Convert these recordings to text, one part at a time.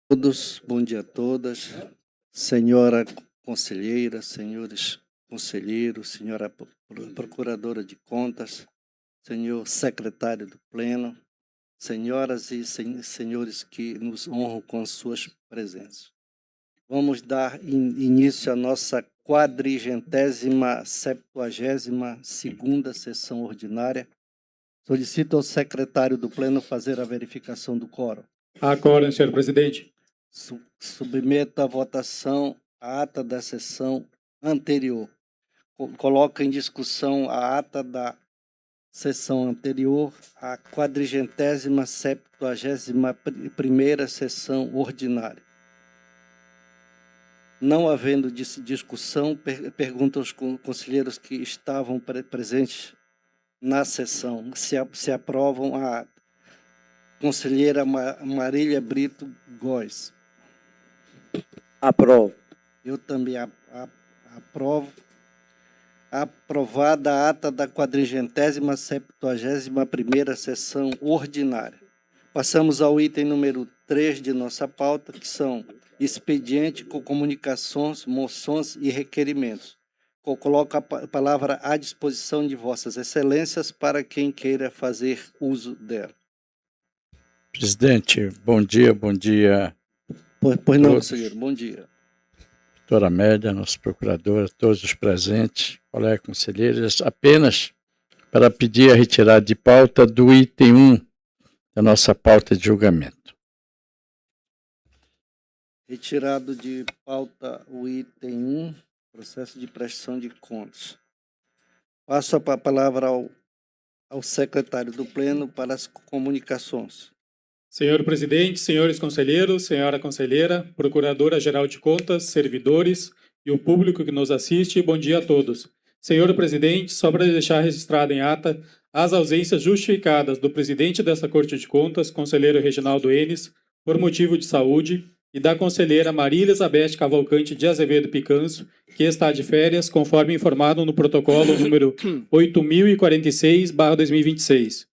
Todos, bom dia a todas. Senhora conselheira, senhores conselheiros, senhora procuradora de contas, senhor secretário do Pleno, senhoras e senhores que nos honram com suas presenças. Vamos dar início à nossa 472ª sessão ordinária. Solicito ao secretário do Pleno fazer a verificação do quórum. Há quórum, senhor presidente. Submeto à votação a ata da sessão anterior. Coloco em discussão a ata da sessão anterior, a 472ª sessão ordinária. Não havendo discussão, pergunto aos conselheiros que estavam presentes na sessão se aprovam a ata. Conselheira Marília Brito Góes. Aprovo. Eu também aprovo. Aprovada a ata da 472ª sessão ordinária. Passamos ao item número 3 de nossa pauta, que são expediente com comunicações, moções e requerimentos. Coloco a palavra à disposição de vossas excelências para quem queira fazer uso dela. Presidente, bom dia. Pois não, conselheiro, bom dia. Doutora Amélia, nossa procuradora, todos os presentes, colegas conselheiros, apenas para pedir a retirada de pauta do item 1 da nossa pauta de julgamento. Retirado de pauta o item 1, processo de prestação de contas. Passo a palavra ao secretário do Pleno para as comunicações. Senhor presidente, senhores conselheiros, senhora conselheira, procuradora-geral de contas, servidores e o público que nos assiste, bom dia a todos. Senhor presidente, só para deixar registrado em ata as ausências justificadas do presidente desta Corte de Contas, conselheiro Reginaldo Enes, por motivo de saúde, e da conselheira Maria Elizabeth Cavalcante de Azevedo Picanço, que está de férias, conforme informado no protocolo número 8046/2026.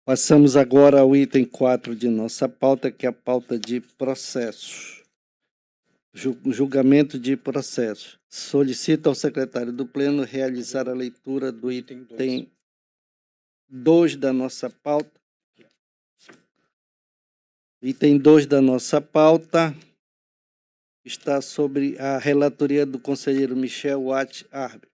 Passamos agora ao item 4 de nossa pauta, que é a pauta de processos. Julgamento de processos. Solicito ao secretário do Pleno realizar a leitura do item 2 da nossa pauta. Item 2 da nossa pauta está sobre a relatoria do conselheiro Michel Watt Arbe.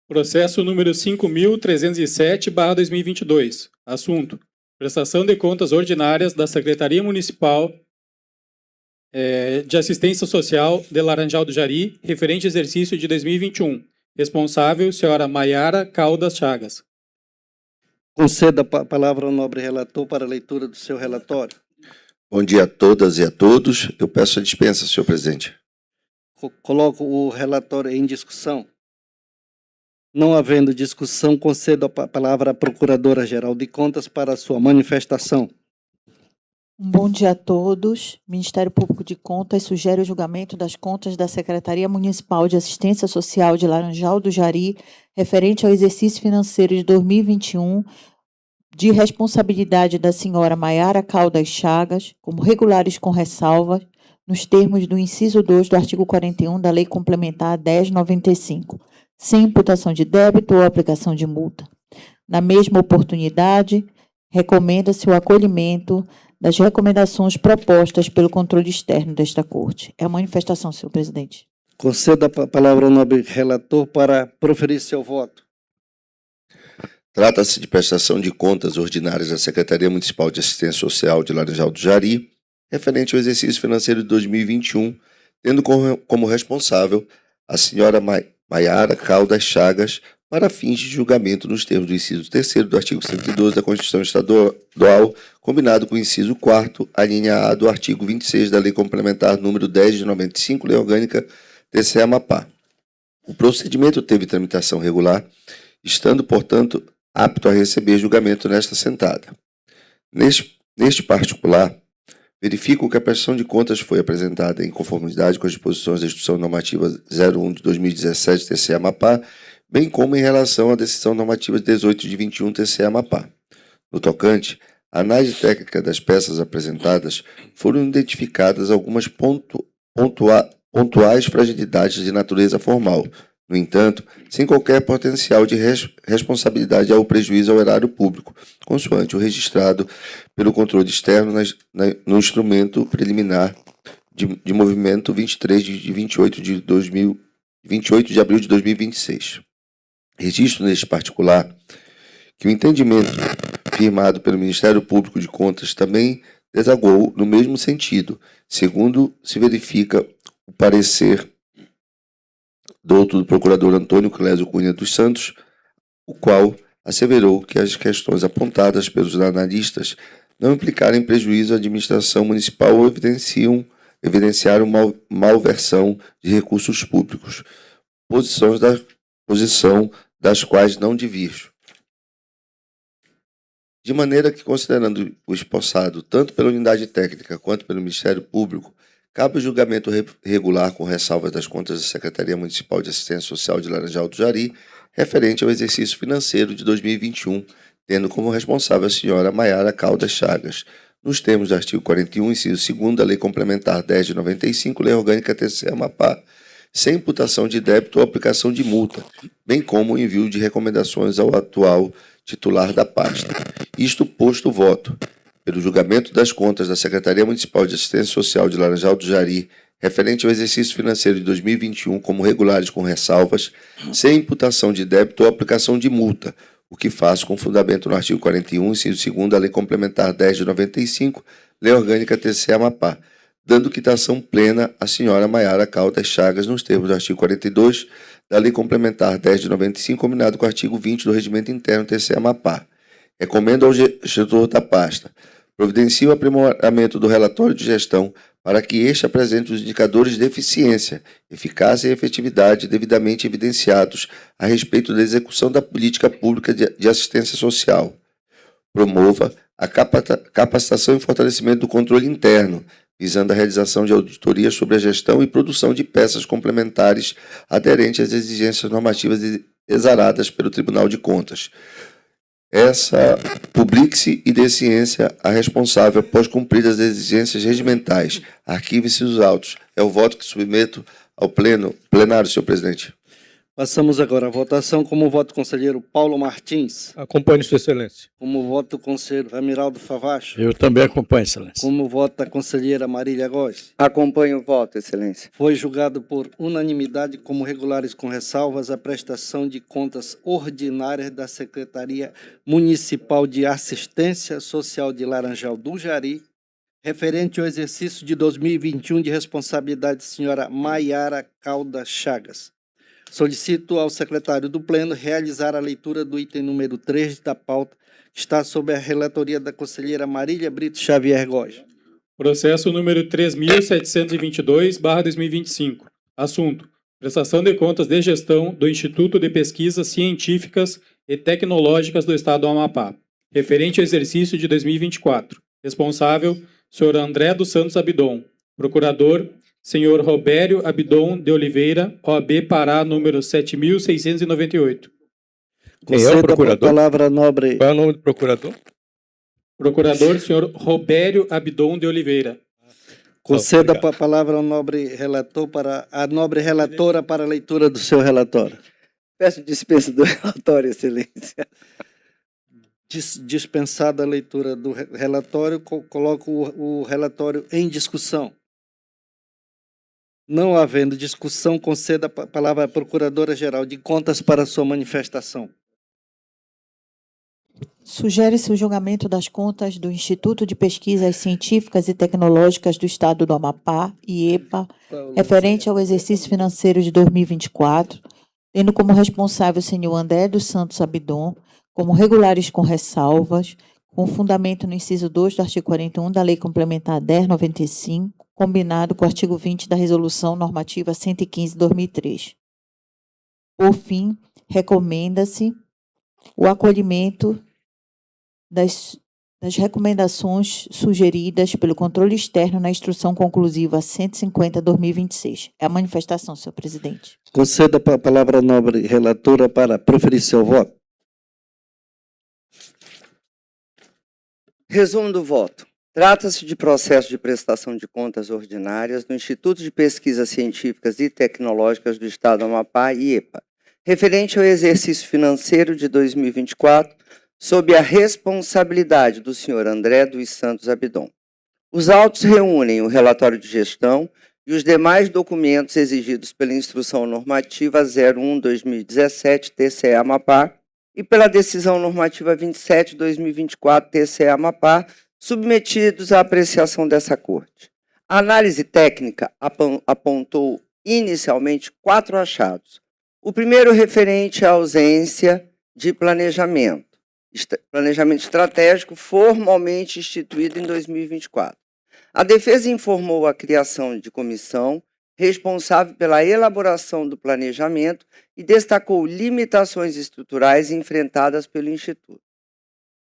Processo número 5.307/2022. Assunto: prestação de contas ordinárias da Secretaria Municipal de Assistência Social de Laranjal do Jari, referente exercício de 2021. Responsável, senhora Maiara Caldas Chagas. Conceda a palavra ao nobre relator para a leitura do seu relatório. Bom dia a todas e a todos. Eu peço a dispensa, senhor presidente. Coloco o relatório em discussão. Não havendo discussão, concedo a palavra à Procuradora-Geral de Contas para a sua manifestação. Bom dia a todos. Ministério Público de Contas sugere o julgamento das contas da Secretaria Municipal de Assistência Social de Laranjal do Jari, referente ao exercício financeiro de 2021, de responsabilidade da senhora Maiara Caldas Chagas, como regulares com ressalvas, nos termos do inciso 2 do artigo 41 da Lei Complementar 1095. Sem imputação de débito ou aplicação de multa. Na mesma oportunidade, recomenda-se o acolhimento das recomendações propostas pelo controle externo desta Corte. É a manifestação, senhor presidente. Conceda a palavra ao nobre relator para proferir seu voto. Trata-se de prestação de contas ordinárias da Secretaria Municipal de Assistência Social de Laranjal do Jari, referente ao exercício financeiro de 2021, tendo como responsável a senhora Maiara Caldas Chagas, para fins de julgamento nos termos do inciso 3º do artigo 112 da Constituição Estadual, combinado com o inciso 4º, a linha A do artigo 26 da Lei Complementar número 10 de 95, Lei Orgânica TCE-Amapá. O procedimento teve tramitação regular, estando, portanto, apto a receber julgamento nesta sentada. Neste particular, verifico que a prestação de contas foi apresentada em conformidade com as disposições da Instrução Normativa 01 de 2017 TCE-Amapá, bem como em relação à Decisão Normativa 18 de 21 TCE-Amapá. No tocante A análise técnica das peças apresentadas foram identificadas algumas pontuais fragilidades de natureza formal. No entanto, sem qualquer potencial de responsabilidade ao prejuízo ao erário público, consoante o registrado pelo controle externo no instrumento preliminar de movimento 23 de 28 de abril de 2026. Registro neste particular que o entendimento firmado pelo Ministério Público de Contas também desagou no mesmo sentido, segundo se verifica o parecer do procurador Antônio Clésio Cunha dos Santos, o qual asseverou que as questões apontadas pelos analistas não implicaram em prejuízo à administração municipal ou evidenciaram malversão de recursos públicos, posição das quais não divirjo. De maneira que, considerando o espossado tanto pela unidade técnica quanto pelo Ministério Público, cabe o julgamento regular com ressalvas das contas da Secretaria Municipal de Assistência Social de Laranjal do Jari, referente ao exercício financeiro de 2021, tendo como responsável a senhora Maiara Caldas Chagas, nos termos do artigo 41, inciso 2º da Lei Complementar 10 de 95, Lei Orgânica TCE-Amapá, sem imputação de débito ou aplicação de multa, bem como o envio de recomendações ao atual titular da pasta. Isto posto o voto, pelo julgamento das contas da Secretaria Municipal de Assistência Social de Laranjal do Jari, referente ao exercício financeiro de 2021 como regulares com ressalvas, sem imputação de débito ou aplicação de multa, o que faço com fundamento no artigo 41, inciso 2º da Lei Complementar 10 de 95, Lei Orgânica TCE-Amapá, dando quitação plena à senhora Maiara Caldas Chagas nos termos do artigo 42 da Lei Complementar 10 de 95, combinado com o artigo 20 do Regimento Interno TCE-Amapá. Recomendo ao gestor da pasta providencie o aprimoramento do relatório de gestão para que este apresente os indicadores de eficiência, eficácia e efetividade devidamente evidenciados a respeito da execução da política pública de assistência social. Promova a capacitação e fortalecimento do controle interno, visando a realização de auditorias sobre a gestão e produção de peças complementares aderentes às exigências normativas exaradas pelo Tribunal de Contas. Essa publique-se e dê ciência a responsável após cumpridas as exigências regimentais. Arquive-se os autos. É o voto que submeto ao plenário, senhor presidente. Passamos agora à votação. Como voto do conselheiro Paulo Martins. Acompanhe, Sua Excelência. Como voto do conselheiro Amiraldo Favacho. Eu também acompanho, Excelência. Como voto da conselheira Marília Góes. Acompanho o voto, Excelência. Foi julgado por unanimidade como regulares com ressalvas a prestação de contas ordinárias da Secretaria Municipal de Assistência Social de Laranjal do Jari, referente ao exercício de 2021 de responsabilidade da senhora Maiara Caldas Chagas. Solicito ao secretário do Pleno realizar a leitura do item número 3 da pauta, que está sob a relatoria da conselheira Marília Brito Xavier Góes. Processo número 3.722/2025. Assunto: prestação de contas de gestão do Instituto de Pesquisas Científicas e Tecnológicas do Estado do Amapá, referente ao exercício de 2024. Responsável: senhor André dos Santos Abidon. Procurador: senhor Robério Abidon de Oliveira, OAB Pará, número 7.698. Quem é o Conceda a procurador? palavra nobre. Qual é o nome do procurador? Procurador: senhor Robério Abidon de Oliveira. Conceda Obrigado. a palavra ao nobre relator para a nobre relatora para a leitura do seu relatório. Peço dispensa do relatório, Excelência. Dispensada a leitura do relatório, coloco o relatório em discussão. Não havendo discussão, conceda a palavra à Procuradora-Geral de Contas para sua manifestação. Sugere-se o julgamento das contas do Instituto de Pesquisas Científicas e Tecnológicas do Estado do Amapá, IEPA, referente ao exercício financeiro de 2024, tendo como responsável o senhor André dos Santos Abidon, como regulares com ressalvas, com fundamento no inciso 2 do artigo 41 da Lei Complementar 1095, combinado com o artigo 20 da Resolução Normativa 115/2003. Por fim, recomenda-se o acolhimento das recomendações sugeridas pelo controle externo na Instrução Conclusiva 150/2026. É a manifestação, senhor presidente. Conceda a palavra à nobre relatora para proferir seu voto. Resumo do voto. Trata-se de processo de prestação de contas ordinárias do Instituto de Pesquisas Científicas e Tecnológicas do Estado do Amapá, IEPA, referente ao exercício financeiro de 2024, sob a responsabilidade do senhor André dos Santos Abidon. Os autos reúnem o relatório de gestão e os demais documentos exigidos pela Instrução Normativa 01/2017, TCE Amapá, e pela Decisão Normativa 27/2024, TCE Amapá, submetidos à apreciação dessa Corte. A análise técnica apontou inicialmente 4 achados. O primeiro referente à ausência de planejamento estratégico formalmente instituído em 2024. A defesa informou a criação de comissão responsável pela elaboração do planejamento e destacou limitações estruturais enfrentadas pelo Instituto.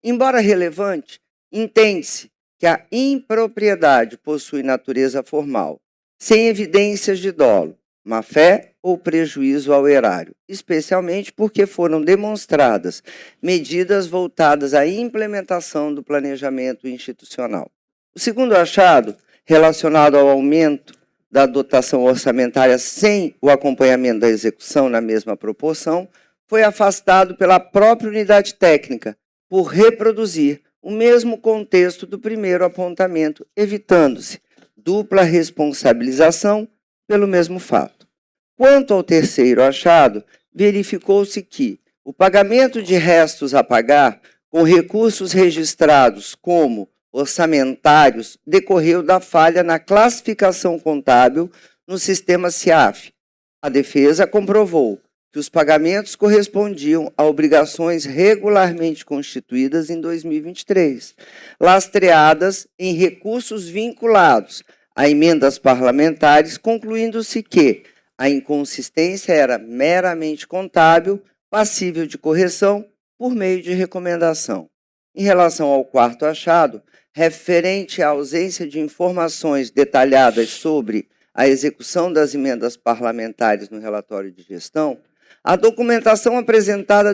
Embora relevante, entende-se que a impropriedade possui natureza formal, sem evidências de dolo, má-fé ou prejuízo ao erário, especialmente porque foram demonstradas medidas voltadas à implementação do planejamento institucional. O segundo achado, relacionado ao aumento da dotação orçamentária sem o acompanhamento da execução na mesma proporção, foi afastado pela própria unidade técnica por reproduzir o mesmo contexto do primeiro apontamento, evitando-se dupla responsabilização pelo mesmo fato. Quanto ao terceiro achado, verificou-se que o pagamento de restos a pagar com recursos registrados como orçamentários decorreu da falha na classificação contábil no sistema CIAF. A defesa comprovou que os pagamentos correspondiam a obrigações regularmente constituídas em 2023, lastreadas em recursos vinculados a emendas parlamentares, concluindo-se que a inconsistência era meramente contábil, passível de correção por meio de recomendação. Em relação ao quarto achado, referente à ausência de informações detalhadas sobre a execução das emendas parlamentares no relatório de gestão, a documentação apresentada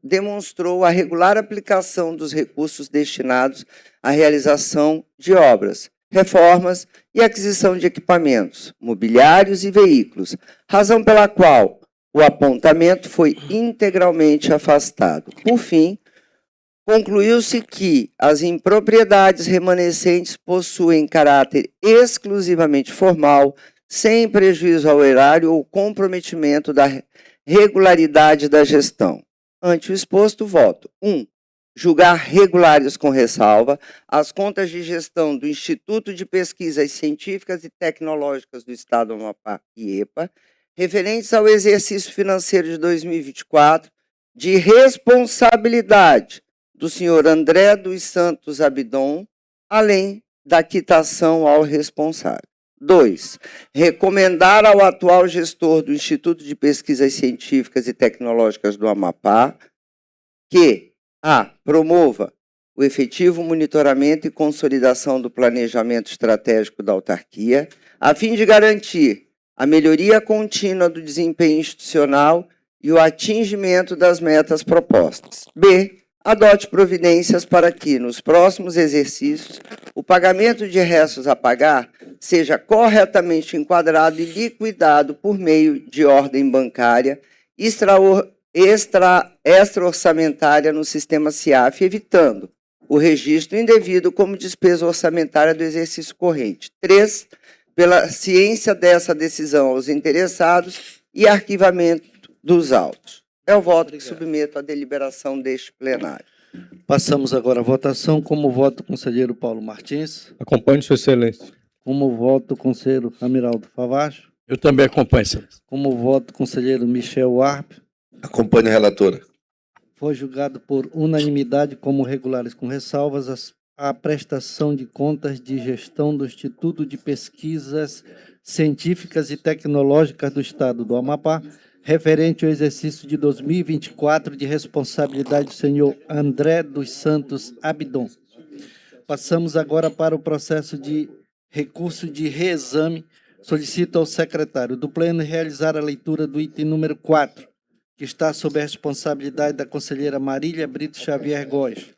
demonstrou a regular aplicação dos recursos destinados à realização de obras, reformas e aquisição de equipamentos, mobiliários e veículos, razão pela qual o apontamento foi integralmente afastado. Por fim, concluiu-se que as impropriedades remanescentes possuem caráter exclusivamente formal, sem prejuízo ao erário ou comprometimento da regularidade da gestão. Ante o exposto, voto. 1. Julgar regulares com ressalva as contas de gestão do Instituto de Pesquisas Científicas e Tecnológicas do Estado do Amapá, IEPA, referentes ao exercício financeiro de 2024, de responsabilidade do senhor André dos Santos Abidon, além da quitação ao responsável. 2. Recomendar ao atual gestor do Instituto de Pesquisas Científicas e Tecnológicas do Amapá que a. Promova o efetivo monitoramento e consolidação do planejamento estratégico da autarquia, a fim de garantir a melhoria contínua do desempenho institucional e o atingimento das metas propostas. B. Adote providências para que, nos próximos exercícios, o pagamento de restos a pagar seja corretamente enquadrado e liquidado por meio de ordem bancária extra-orçamentária no sistema CIAF, evitando o registro indevido como despesa orçamentária do exercício corrente. 3. Pela ciência dessa decisão aos interessados e arquivamento dos autos. É o voto que submeto à deliberação deste plenário. Passamos agora à votação. Como voto, o conselheiro Paulo Martins. Acompanhe, Sua Excelência. Como voto, o conselheiro Amiraldo Favacho. Eu também acompanho, Excelência. Como voto, o conselheiro Michel Warp. Acompanhe a relatora. Foi julgado por unanimidade como regulares com ressalvas a prestação de contas de gestão do Instituto de Pesquisas Científicas e Tecnológicas do Estado do Amapá, referente ao exercício de 2024 de responsabilidade do senhor André dos Santos Abidon. Passamos agora para o processo de recurso de reexame. Solicito ao secretário do Pleno realizar a leitura do item número 4, que está sob a responsabilidade da conselheira Marília Brito Xavier Góes.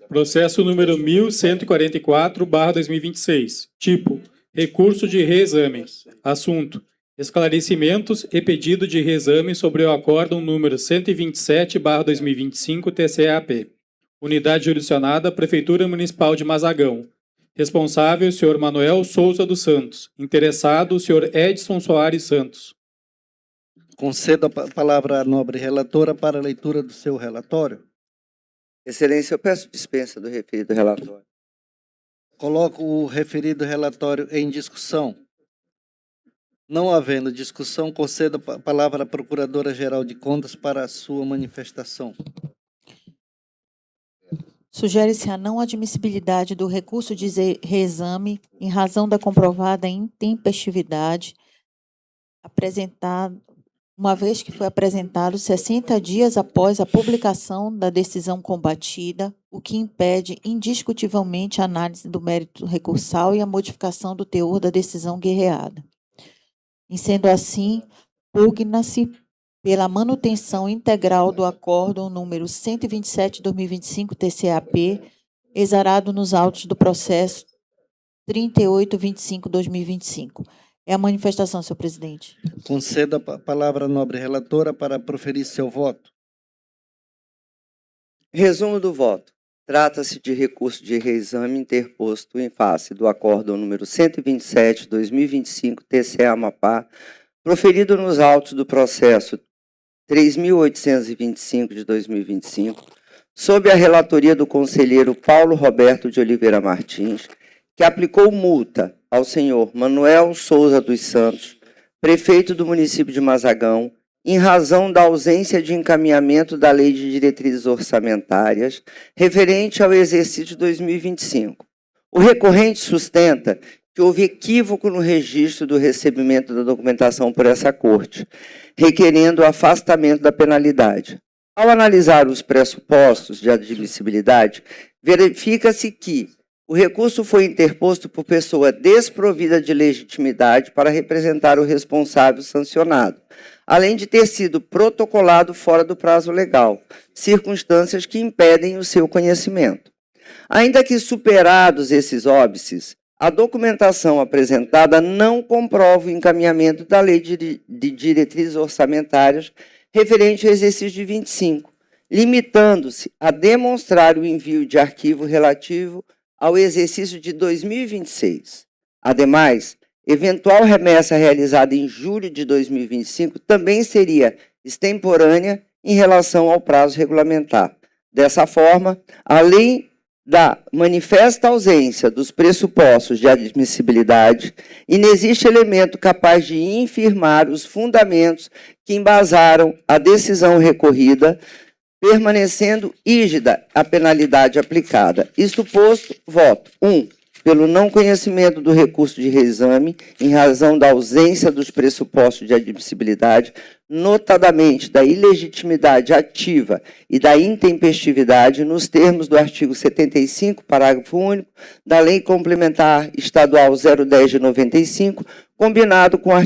Processo número 1144/2026. Tipo: recurso de reexame. Assunto: esclarecimentos e pedido de reexame sobre o acórdão número 127/2025 TCE-AP. Unidade jurisdicionada, Prefeitura Municipal de Mazagão. Responsável: senhor Manuel Souza dos Santos. Interessado: o senhor Edson Soares Santos. Concedo a palavra à nobre relatora para a leitura do seu relatório. Excelência, eu peço dispensa do referido relatório. Coloco o referido relatório em discussão. Não havendo discussão, concedo a palavra à Procuradora-Geral de Contas para a sua manifestação. Sugere-se a não admissibilidade do recurso de reexame em razão da comprovada intempestividade apresentado, uma vez que foi apresentado 60 dias após a publicação da decisão combatida, o que impede indiscutivelmente a análise do mérito recursal e a modificação do teor da decisão guerreada. Em sendo assim, pugna-se pela manutenção integral do acórdão número 127/2025 TCE-AP, exarado nos autos do processo 3825/2025. É a manifestação, senhor presidente. Concedo a palavra à nobre relatora para proferir seu voto. Resumo do voto. Trata-se de recurso de reexame interposto em face do acórdão número 127/2025 TCE-Amapá, proferido nos autos do processo 3.825 de 2025, sob a relatoria do conselheiro Paulo Roberto de Oliveira Martins, que aplicou multa ao senhor Manuel Souza dos Santos, prefeito do município de Mazagão, em razão da ausência de encaminhamento da Lei de Diretrizes Orçamentárias referente ao exercício 2025. O recorrente sustenta que houve equívoco no registro do recebimento da documentação por essa Corte, requerendo o afastamento da penalidade. Ao analisar os pressupostos de admissibilidade, verifica-se que o recurso foi interposto por pessoa desprovida de legitimidade para representar o responsável sancionado, além de ter sido protocolado fora do prazo legal, circunstâncias que impedem o seu conhecimento. Ainda que superados esses óbices, a documentação apresentada não comprova o encaminhamento da Lei de Diretrizes Orçamentárias referente ao exercício de 25, limitando-se a demonstrar o envio de arquivo relativo ao exercício de 2026. Ademais, eventual remessa realizada em julho de 2025 também seria extemporânea em relação ao prazo regulamentar. Dessa forma, além da manifesta ausência dos pressupostos de admissibilidade, inexiste elemento capaz de infirmar os fundamentos que embasaram a decisão recorrida, permanecendo rígida a penalidade aplicada. Isto posto, voto. 1. Pelo não conhecimento do recurso de reexame, em razão da ausência dos pressupostos de admissibilidade, notadamente da ilegitimidade ativa e da intempestividade, nos termos do artigo 75, parágrafo único, da Lei Complementar Estadual 010 de 95, combinado com o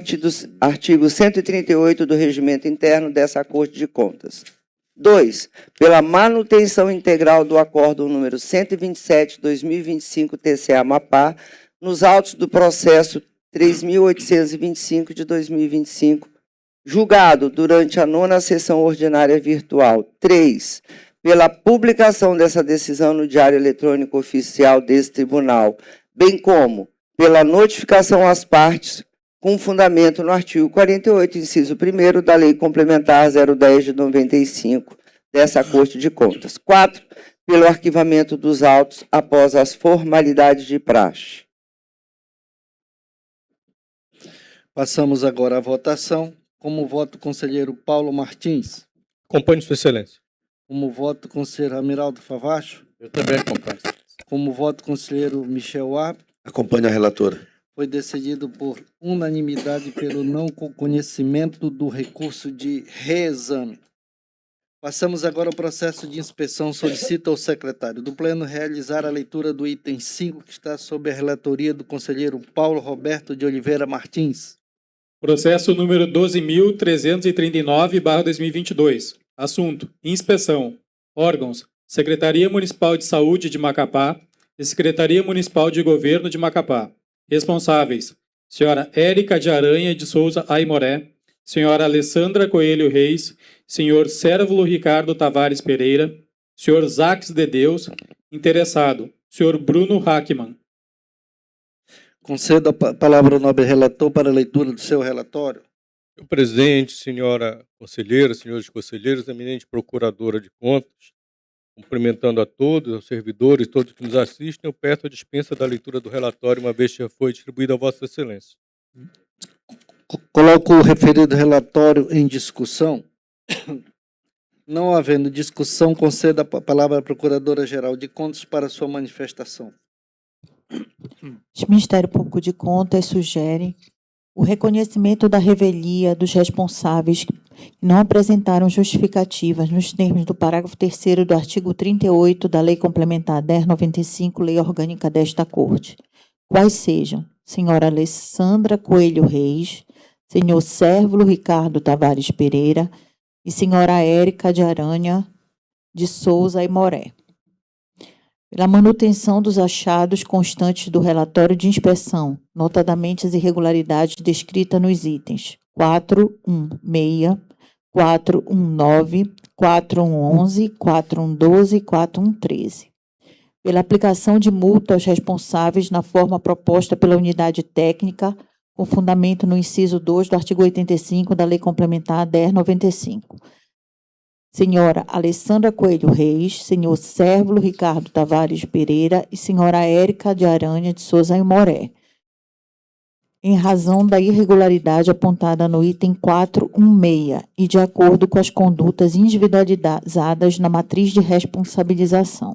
artigo 138 do Regimento Interno dessa Corte de Contas. 2. Pela manutenção integral do acórdão número 127/2025 TCE-Amapá, nos autos do processo 3.825 de 2025, julgado durante a 9ª sessão ordinária virtual. 3. Pela publicação dessa decisão no Diário Eletrônico Oficial desse tribunal, bem como pela notificação às partes, com fundamento no artigo 48, inciso 1º, da Lei Complementar 010 de 95, dessa Corte de Contas. 4. Pelo arquivamento dos autos após as formalidades de praxe. Passamos agora à votação. Como voto, conselheiro Paulo Martins. Acompanhe Sua Excelência. Como voto, conselheiro Amiraldo Favacho. Eu também acompanho. Como voto, conselheiro Michel Wab. Acompanhe a relatora. Foi decidido por unanimidade pelo não conhecimento do recurso de reexame. Passamos agora ao processo de inspeção. Solicito ao secretário do Pleno realizar a leitura do item 5, que está sob a relatoria do conselheiro Paulo Roberto de Oliveira Martins. Processo número 12.339/2022. Assunto: inspeção. Órgãos: Secretaria Municipal de Saúde de Macapá e Secretaria Municipal de Governo de Macapá. Responsáveis: senhora Érica de Aranha de Souza Aimoré, senhora Alessandra Coelho Reis, senhor Sérvulo Ricardo Tavares Pereira, senhor Zaques de Deus. Interessado: senhor Bruno Hackman. Concedo a palavra ao nobre relator para a leitura do seu relatório. Senhor presidente, senhora conselheira, senhores conselheiros, eminente procuradora de contas, cumprimentando a todos, aos servidores, todos que nos assistem, eu peço a dispensa da leitura do relatório, uma vez que já foi distribuído a Vossa Excelência. Coloco o referido relatório em discussão. Não havendo discussão, conceda a palavra à Procuradora-Geral de Contas para sua manifestação. O Ministério Público de Contas sugere o reconhecimento da revelia dos responsáveis que não apresentaram justificativas nos termos do parágrafo 3º do artigo 38 da Lei Complementar 1095, Lei Orgânica desta Corte, quais sejam senhora Alessandra Coelho Reis, senhor Sérvulo Ricardo Tavares Pereira e senhora Érica de Aranha de Souza Aimoré. Pela manutenção dos achados constantes do relatório de inspeção, notadamente as irregularidades descritas nos itens 416, 419, 411, 412 e 413. Pela aplicação de multa aos responsáveis na forma proposta pela unidade técnica, com fundamento no inciso 2 do artigo 85 da Lei Complementar 1095. Senhora Alessandra Coelho Reis, senhor Sérvulo Ricardo Tavares Pereira e senhora Érica de Aranha de Souza Aimoré, em razão da irregularidade apontada no item 416 e de acordo com as condutas individualizadas na matriz de responsabilização.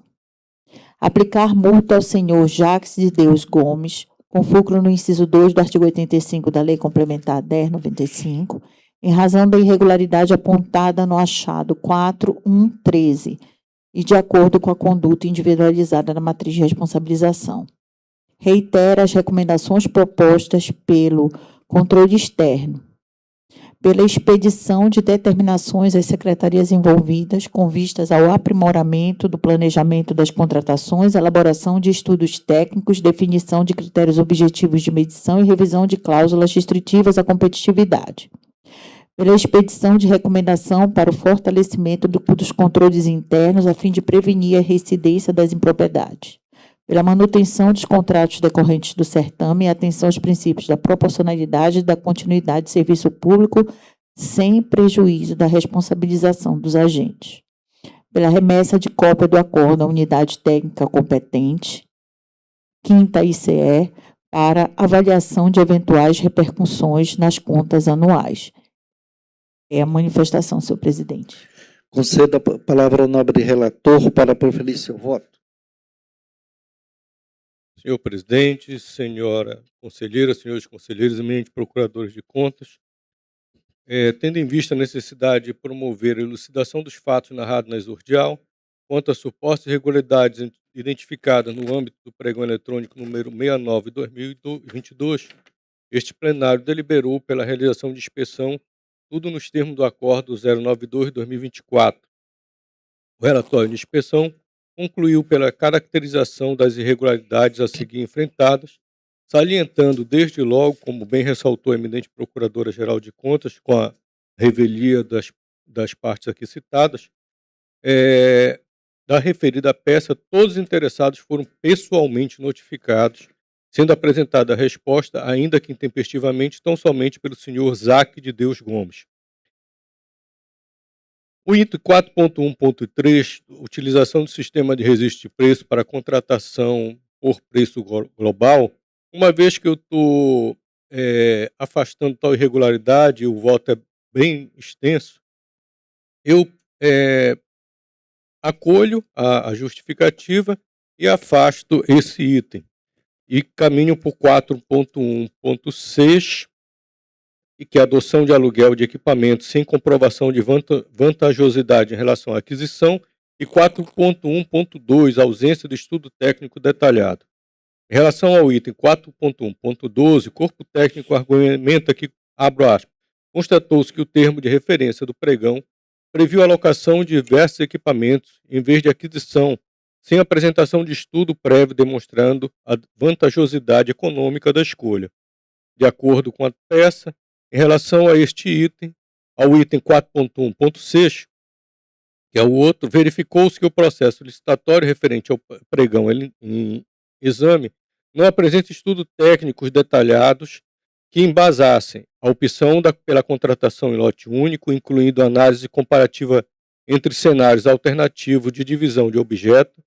Aplicar multa ao senhor Zaques de Deus Gomes, com fulcro no inciso 2 do artigo 85 da Lei Complementar 1095, em razão da irregularidade apontada no achado 4113 e de acordo com a conduta individualizada na matriz de responsabilização. Reitera as recomendações propostas pelo controle externo, pela expedição de determinações às secretarias envolvidas com vistas ao aprimoramento do planejamento das contratações, elaboração de estudos técnicos, definição de critérios objetivos de medição e revisão de cláusulas restritivas à competitividade. Pela expedição de recomendação para o fortalecimento dos controles internos a fim de prevenir a reincidência das impropriedades. Pela manutenção dos contratos decorrentes do certame e atenção aos princípios da proporcionalidade e da continuidade de serviço público, sem prejuízo da responsabilização dos agentes. Pela remessa de cópia do acordo à unidade técnica competente, 5ª ICE, para avaliação de eventuais repercussões nas contas anuais. É a manifestação, senhor presidente. Concedo a palavra ao nobre relator para proferir seu voto. Senhor presidente, senhora conselheira, senhores conselheiros, eminentes procuradores de contas, tendo em vista a necessidade de promover a elucidação dos fatos narrados na exordial, quanto às supostas irregularidades identificadas no âmbito do pregão eletrônico número 69/2022, este plenário deliberou pela realização de inspeção, tudo nos termos do acordo 092/2024. O relatório de inspeção concluiu pela caracterização das irregularidades a seguir enfrentadas, salientando desde logo, como bem ressaltou a eminente Procuradora-Geral de Contas, com a revelia das partes aqui citadas, da referida peça, todos os interessados foram pessoalmente notificados, sendo apresentada a resposta, ainda que intempestivamente, tão somente pelo senhor Zaques de Deus Gomes. O item 4.1.3, utilização do sistema de registro de preço para contratação por preço global, uma vez que eu estou afastando tal irregularidade, o voto é bem extenso, eu acolho a justificativa e afasto esse item. E caminho para o 4.1.6, e que é a adoção de aluguel de equipamentos sem comprovação de vantajosidade em relação à aquisição, e 4.1.2, ausência de estudo técnico detalhado. Em relação ao item 4.1.12, o corpo técnico argumenta que, abro aspas, constatou-se que o termo de referência do pregão previu a alocação de diversos equipamentos em vez de aquisição, sem apresentação de estudo prévio demonstrando a vantajosidade econômica da escolha. De acordo com a peça, em relação a este item, ao item 4.1.6, que é o outro, verificou-se que o processo licitatório referente ao pregão em exame não apresenta estudos técnicos detalhados que embasassem a opção pela contratação em lote único, incluindo análise comparativa entre cenários alternativos de divisão de objeto,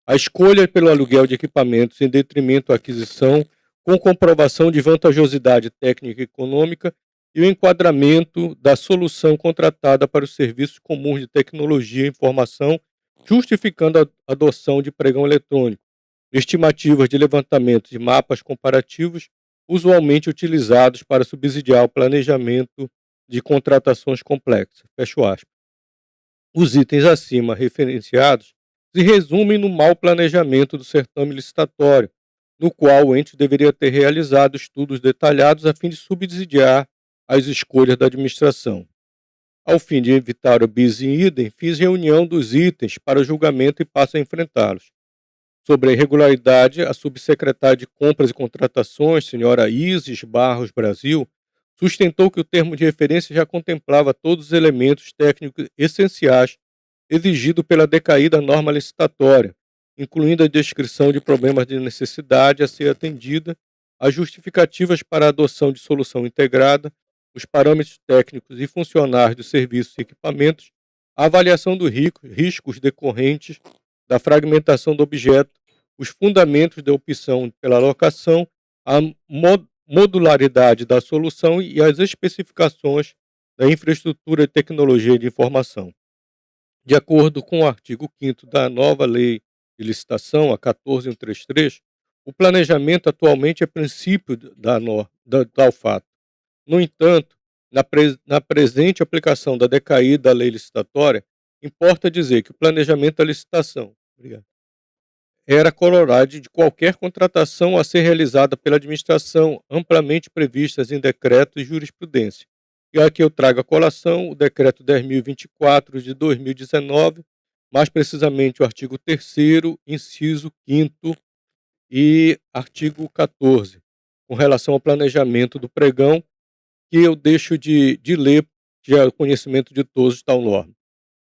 a escolha pelo aluguel de equipamentos em detrimento da aquisição, com comprovação de vantajosidade técnica e econômica, e o enquadramento da solução contratada para os serviços comuns de tecnologia e informação, justificando a adoção de pregão eletrônico, estimativas de levantamento de mapas comparativos, usualmente utilizados para subsidiar o planejamento de contratações complexas. Fecho aspas. Os itens acima referenciados se resumem no mau planejamento do certame licitatório, no qual o ente deveria ter realizado estudos detalhados a fim de subsidiar as escolhas da administração. Ao fim de evitar o bis in idem, fiz reunião dos itens para julgamento e passo a enfrentá-los. Sobre a irregularidade, a subsecretária de Compras e Contratações, senhora Isis Barros Brasil, sustentou que o termo de referência já contemplava todos os elementos técnicos essenciais exigidos pela decaída norma licitatória, incluindo a descrição de problemas de necessidade a ser atendida, as justificativas para a adoção de solução integrada, os parâmetros técnicos e funcionais dos serviços e equipamentos, a avaliação dos riscos decorrentes da fragmentação do objeto, os fundamentos da opção pela alocação, a modularidade da solução e as especificações da infraestrutura de tecnologia de informação. De acordo com o artigo 5º da nova Lei de Licitação, a 14133, o planejamento atualmente é princípio da tal fato. No entanto, na presente aplicação da decaída lei licitatória, importa dizer que o planejamento da licitação era corolário de qualquer contratação a ser realizada pela administração, amplamente previstas em decreto e jurisprudência. E aqui eu trago a colação o decreto 10.024 de 2019, mais precisamente o artigo 3º, inciso 5º e artigo 14, com relação ao planejamento do pregão, que eu deixo de ler, que é o conhecimento de todos tal norma.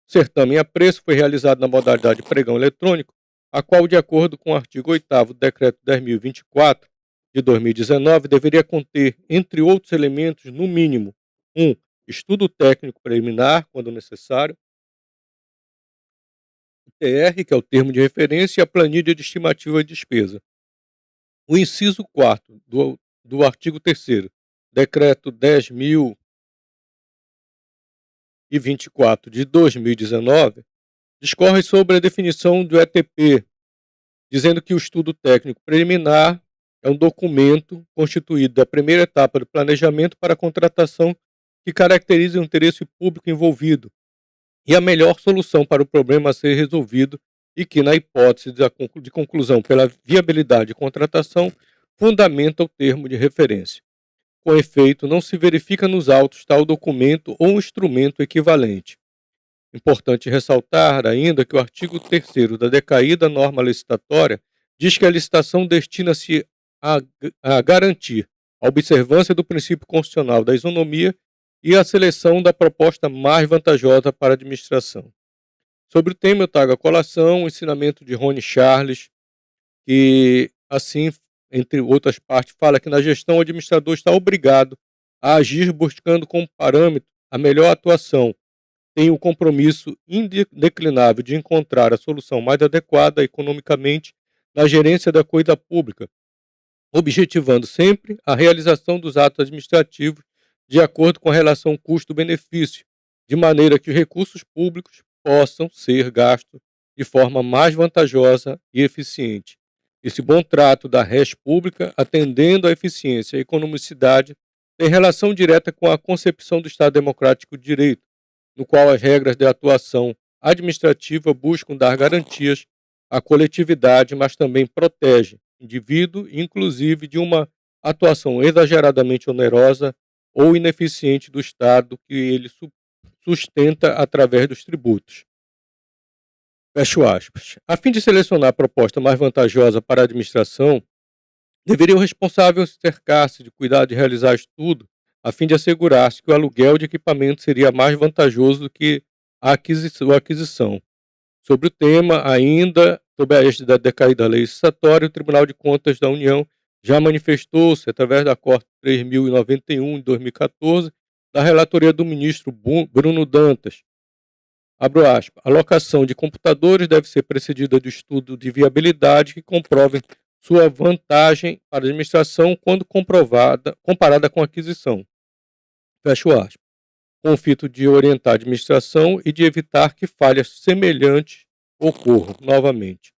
O certame a preço foi realizado na modalidade de pregão eletrônico, a qual, de acordo com o artigo 8º do decreto 10.024 de 2019, deveria conter, entre outros elementos, no mínimo, 1. Estudo técnico preliminar, quando necessário, o TR, que é o termo de referência, e a planilha de estimativa de despesa. O inciso 4º do artigo 3º, decreto 10.024 de 2019, discorre sobre a definição do ETP, dizendo que o estudo técnico preliminar é um documento constituído da primeira etapa do planejamento para a contratação que caracteriza o interesse público envolvido e a melhor solução para o problema a ser resolvido e que, na hipótese de conclusão pela viabilidade de contratação, fundamenta o termo de referência. Com efeito, não se verifica nos autos tal documento ou um instrumento equivalente. Importante ressaltar ainda que o artigo 3º da decaída norma licitatória diz que a licitação destina-se a garantir a observância do princípio constitucional da isonomia e a seleção da proposta mais vantajosa para a administração. Sobre o tema, eu trago a colação, o ensinamento de Rony Charles, que, assim, entre outras partes, fala que na gestão o administrador está obrigado a agir buscando como parâmetro a melhor atuação, tem o compromisso indeclinável de encontrar a solução mais adequada economicamente na gerência da coisa pública, objetivando sempre a realização dos atos administrativos de acordo com a relação custo-benefício, de maneira que os recursos públicos possam ser gastos de forma mais vantajosa e eficiente. Esse bom trato da res pública, atendendo à eficiência e economicidade, tem relação direta com a concepção do Estado Democrático de Direito, no qual as regras de atuação administrativa buscam dar garantias à coletividade, mas também protege o indivíduo, inclusive de uma atuação exageradamente onerosa ou ineficiente do Estado que ele sustenta através dos tributos. Fecho aspas. A fim de selecionar a proposta mais vantajosa para a administração, deveria o responsável cercar-se de cuidado de realizar estudo a fim de assegurar-se que o aluguel de equipamento seria mais vantajoso do que a aquisição. Sobre o tema, ainda, sob a égide da decaída lei licitatória, o Tribunal de Contas da União já manifestou-se, através da Corte 3091 de 2014, da relatoria do ministro Bruno Dantas. Abro aspas. A locação de computadores deve ser precedida de estudo de viabilidade que comprovem sua vantagem para a administração quando comparada com a aquisição. Fecho aspas. Com o fito de orientar a administração e de evitar que falhas semelhantes ocorram novamente.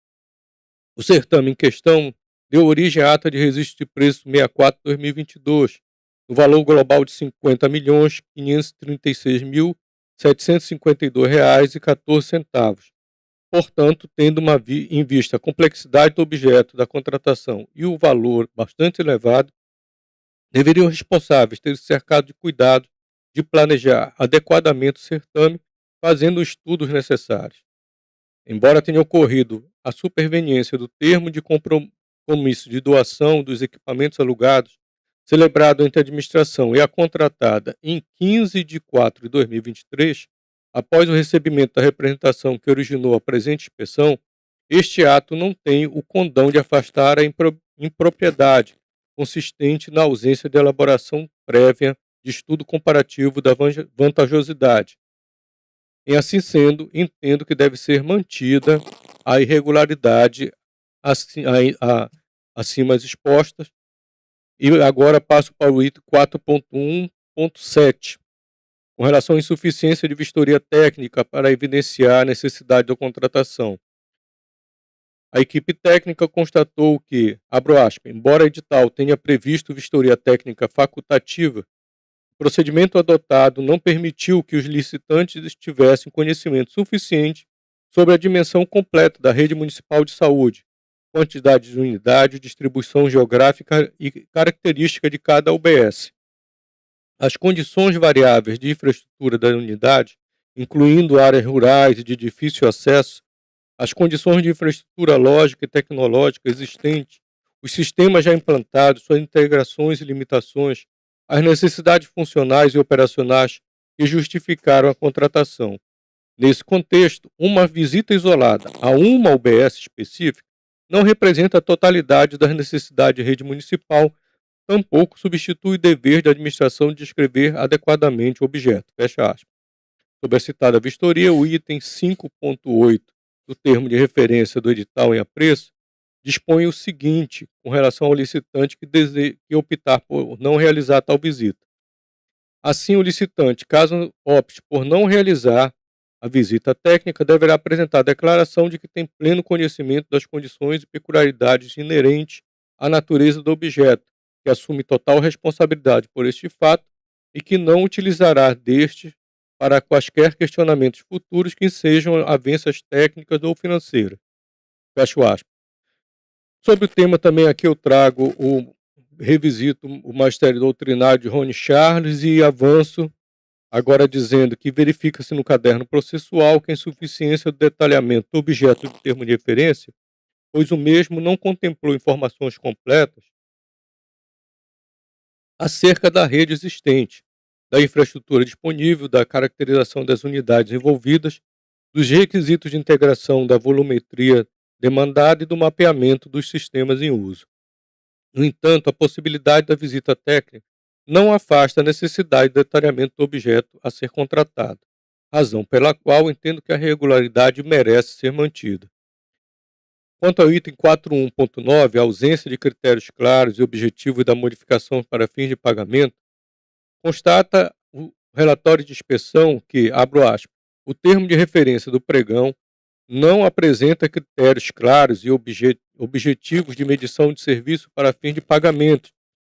O certame em questão deu origem à ata de registro de preço 64/2022, no valor global de R$ 50.536.752,14. Portanto, tendo em vista a complexidade do objeto da contratação e o valor bastante elevado, deveriam os responsáveis ter se cercado de cuidado de planejar adequadamente o certame, fazendo os estudos necessários. Embora tenha ocorrido a superveniência do termo de compromisso de doação dos equipamentos alugados, celebrado entre a administração e a contratada em 15 de 4 de 2023, após o recebimento da representação que originou a presente inspeção, este ato não tem o condão de afastar a impropriedade, consistente na ausência de elaboração prévia de estudo comparativo da vantajosidade. Em assim sendo, entendo que deve ser mantida a irregularidade acima expostas. E agora passo para o item 4.1.7, com relação à insuficiência de vistoria técnica para evidenciar a necessidade da contratação. A equipe técnica constatou que, abro aspas, embora o edital tenha previsto vistoria técnica facultativa, o procedimento adotado não permitiu que os licitantes tivessem conhecimento suficiente sobre a dimensão completa da rede municipal de saúde, quantidade de unidade, distribuição geográfica e característica de cada UBS. As condições variáveis de infraestrutura da unidade, incluindo áreas rurais e de difícil acesso, as condições de infraestrutura lógica e tecnológica existentes, os sistemas já implantados, suas integrações e limitações, as necessidades funcionais e operacionais que justificaram a contratação. Nesse contexto, uma visita isolada a uma UBS específica não representa a totalidade das necessidades de rede municipal, tampouco substitui o dever da administração de descrever adequadamente o objeto. Fecha aspas. Sobre a citada vistoria, o item 5.8 do termo de referência do edital em apreço dispõe o seguinte com relação ao licitante que optar por não realizar tal visita. Assim, o licitante, caso opte por não realizar a visita técnica, deverá apresentar a declaração de que tem pleno conhecimento das condições e peculiaridades inerentes à natureza do objeto, que assume total responsabilidade por este fato e que não utilizará deste para quaisquer questionamentos futuros que sejam avanças técnicas ou financeiras. Fecho aspas. Sobre o tema também aqui eu trago revisito o magistério doutrinário de Rony Charles e avanço agora dizendo que verifica-se no caderno processual que a insuficiência do detalhamento do objeto de termo de referência, pois o mesmo não contemplou informações completas acerca da rede existente, da infraestrutura disponível, da caracterização das unidades envolvidas, dos requisitos de integração da volumetria demandada e do mapeamento dos sistemas em uso. No entanto, a possibilidade da visita técnica não afasta a necessidade de detalhamento do objeto a ser contratado, razão pela qual entendo que a regularidade merece ser mantida. Quanto ao item 4.1.9, a ausência de critérios claros e objetivos da modificação para fins de pagamento, constata o relatório de inspeção que, abro aspas, o termo de referência do pregão não apresenta critérios claros e objetivos de medição de serviço para fins de pagamento,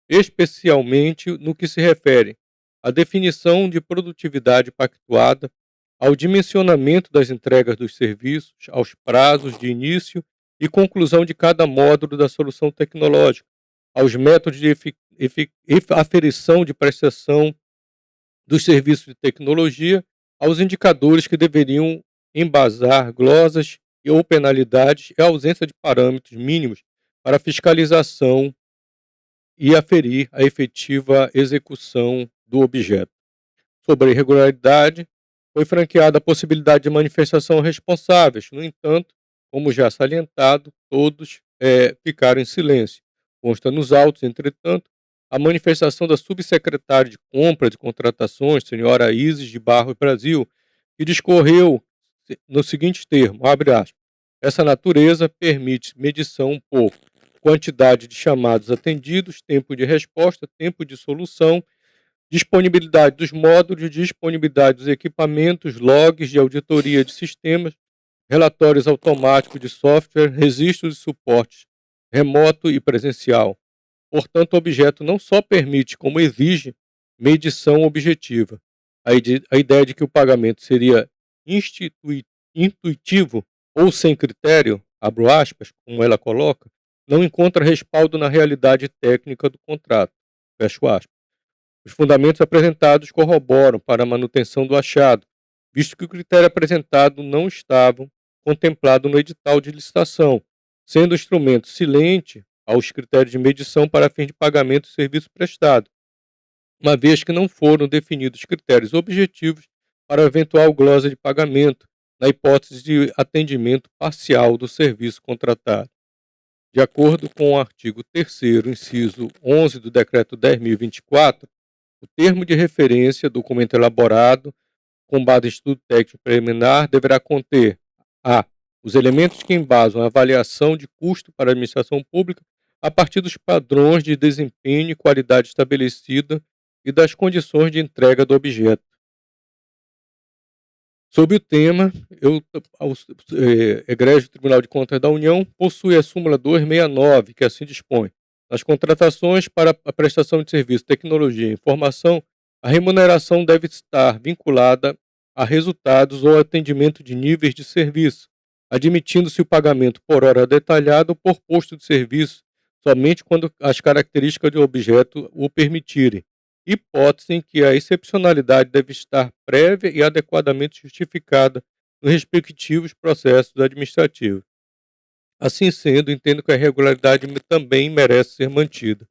especialmente no que se refere à definição de produtividade pactuada, ao dimensionamento das entregas dos serviços, aos prazos de início e conclusão de cada módulo da solução tecnológica, aos métodos de aferição de prestação dos serviços de tecnologia, aos indicadores que deveriam embasar glosas ou penalidades e a ausência de parâmetros mínimos para fiscalização e aferir a efetiva execução do objeto. Sobre a irregularidade, foi franqueada a possibilidade de manifestação responsáveis. No entanto, como já salientado, todos ficaram em silêncio. Consta nos autos, entretanto, a manifestação da subsecretária de Compras e Contratações, senhora Isis de Barros Brasil, que discorreu no seguinte termo, abre aspas, essa natureza permite medição por quantidade de chamados atendidos, tempo de resposta, tempo de solução, disponibilidade dos módulos, disponibilidade dos equipamentos, logs de auditoria de sistemas, relatórios automáticos de software, registros de suporte remoto e presencial. Portanto, o objeto não só permite, como exige, medição objetiva. A ideia de que o pagamento seria intuitivo ou sem critério, abro aspas, como ela coloca, não encontra respaldo na realidade técnica do contrato, fecho aspas. Os fundamentos apresentados corroboram para a manutenção do achado, visto que o critério apresentado não estava contemplado no edital de licitação, sendo o instrumento silente aos critérios de medição para fins de pagamento do serviço prestado, uma vez que não foram definidos critérios objetivos para eventual glosa de pagamento, na hipótese de atendimento parcial do serviço contratado. De acordo com o artigo 3º, inciso 11 do Decreto 10.024, o termo de referência, documento elaborado com base em estudo técnico preliminar, deverá conter a. Os elementos que embasam a avaliação de custo para a administração pública a partir dos padrões de desempenho e qualidade estabelecida e das condições de entrega do objeto. Sob o tema, Egrégio Tribunal de Contas da União possui a súmula 269, que assim dispõe. Nas contratações para a prestação de serviço, tecnologia e informação, a remuneração deve estar vinculada a resultados ou atendimento de níveis de serviço, admitindo-se o pagamento por hora detalhada ou por posto de serviço, somente quando as características do objeto o permitirem, hipótese em que a excepcionalidade deve estar prévia e adequadamente justificada nos respectivos processos administrativos. Assim sendo, entendo que a irregularidade também merece ser mantida.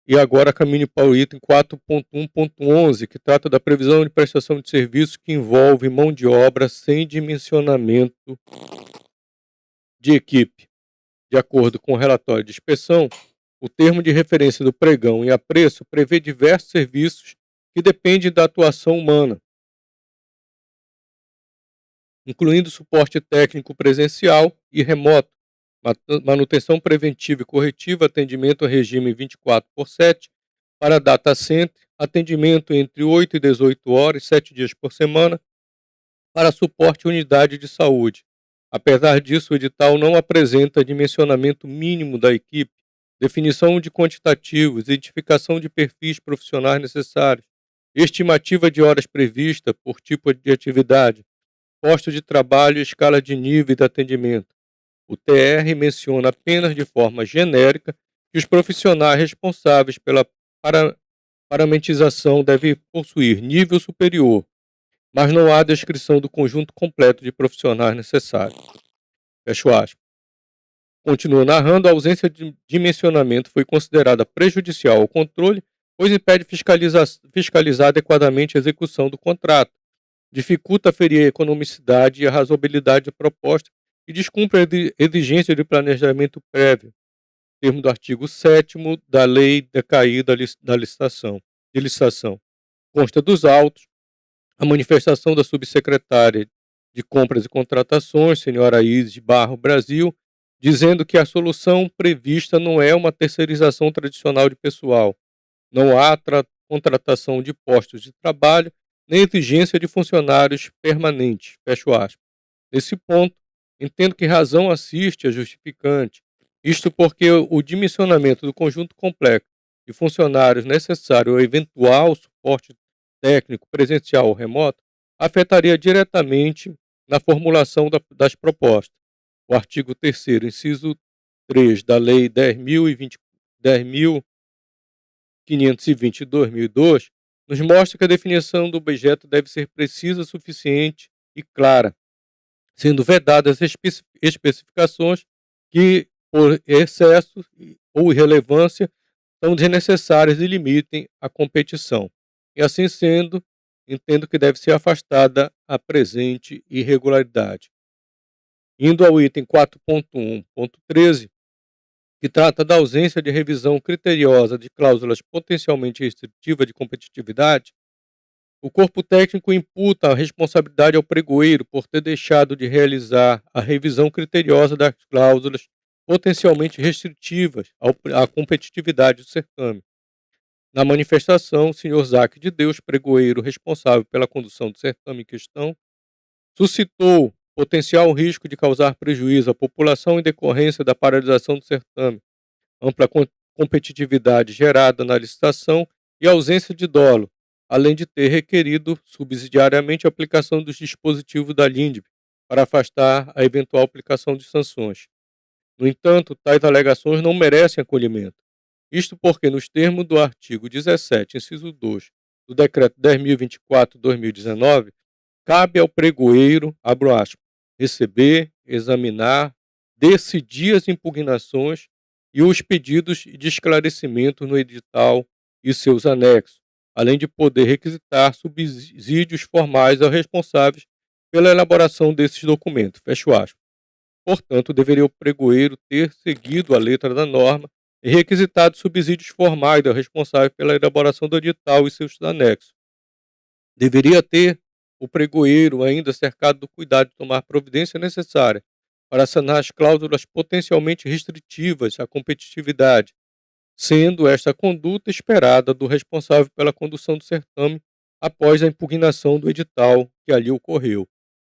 E agora caminho para o item 4.1.11, que trata da previsão de prestação de serviços que envolve mão de obra sem dimensionamento de equipe. De acordo com o relatório de inspeção, o termo de referência do pregão e a preço prevê diversos serviços que dependem da atuação humana, incluindo suporte técnico presencial e remoto, manutenção preventiva e corretiva, atendimento a regime 24/7 para data center, atendimento entre 8 e 18 horas, 7 dias por semana, para suporte à unidade de saúde. Apesar disso, o edital não apresenta dimensionamento mínimo da equipe, definição de quantitativos, identificação de perfis profissionais necessários, estimativa de horas prevista por tipo de atividade, posto de trabalho e escala de nível de atendimento. O TR menciona apenas de forma genérica que os profissionais responsáveis pela paramentização devem possuir nível superior, mas não há descrição do conjunto completo de profissionais necessários. Fecho aspas. Continua narrando, a ausência de dimensionamento foi considerada prejudicial ao controle, pois impede fiscalizar adequadamente a execução do contrato, dificulta aferir a economicidade e a razoabilidade da proposta e descumpre a exigência de planejamento prévio, termo do artigo 7º da Lei decaída da licitação. Consta dos autos a manifestação da subsecretária de Compras e Contratações, senhora Isis de Barros Brasil, dizendo que a solução prevista não é uma terceirização tradicional de pessoal. Não há contratação de postos de trabalho, nem exigência de funcionários permanentes. Fecho aspas. Nesse ponto, entendo que razão assiste a justificante, isto porque o dimensionamento do conjunto complexo de funcionários necessário ao eventual suporte técnico presencial ou remoto afetaria diretamente na formulação das propostas. O artigo 3º, inciso 3 da Lei 10.520 de 2002, nos mostra que a definição do objeto deve ser precisa, suficiente e clara, sendo vedadas especificações que, por excesso ou irrelevância, são desnecessárias e limitem a competição. E assim sendo, entendo que deve ser afastada a presente irregularidade. Indo ao item 4.1.13, que trata da ausência de revisão criteriosa de cláusulas potencialmente restritivas de competitividade, o corpo técnico imputa a responsabilidade ao pregoeiro por ter deixado de realizar a revisão criteriosa das cláusulas potencialmente restritivas à competitividade do certame. Na manifestação, o Sr. Zaque de Deus, pregoeiro responsável pela condução do certame em questão, suscitou potencial risco de causar prejuízo à população em decorrência da paralisação do certame, ampla competitividade gerada na licitação e ausência de dolo, além de ter requerido subsidiariamente a aplicação dos dispositivos da LINDB para afastar a eventual aplicação de sanções. No entanto, tais alegações não merecem acolhimento. Isto porque, nos termos do artigo 17, inciso 2, do Decreto 10.024/2019, cabe ao pregoeiro, abro aspas, receber, examinar, decidir as impugnações e os pedidos de esclarecimento no edital e seus anexos, além de poder requisitar subsídios formais aos responsáveis pela elaboração desses documentos. Fecho aspas. Portanto, deveria o pregoeiro ter seguido a letra da norma e requisitado subsídios formais ao responsável pela elaboração do edital e seus anexos. Deveria ter o pregoeiro ainda cercado do cuidado de tomar providência necessária para sanar as cláusulas potencialmente restritivas à competitividade, sendo esta conduta esperada do responsável pela condução do certame após a impugnação do edital que ali ocorreu.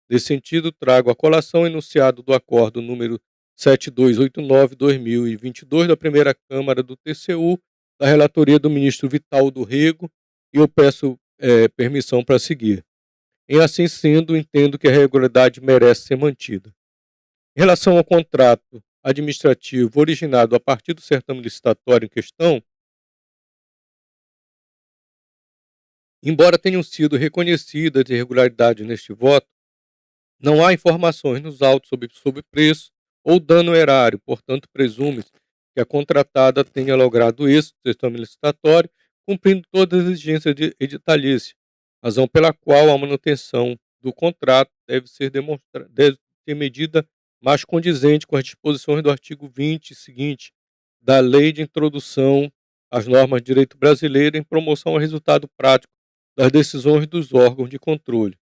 Nesse sentido, trago à colação o enunciado do acordo número 7289/2022 da primeira Câmara do TCU, da relatoria do ministro Vital do Rego, e eu peço permissão para seguir. Em assim sendo, entendo que a regularidade merece ser mantida. Em relação ao contrato administrativo originado a partir do certame licitatório em questão, embora tenham sido reconhecidas irregularidades neste voto, não há informações nos autos sobre preço ou dano erário, portanto, presume-se que a contratada tenha logrado êxito do certame licitatório, cumprindo todas as exigências editalícias, razão pela qual a manutenção do contrato deve ser medida mais condizente com as disposições do artigo 20 e seguinte da Lei de Introdução às Normas de Direito Brasileiro em promoção ao resultado prático das decisões dos órgãos de controle.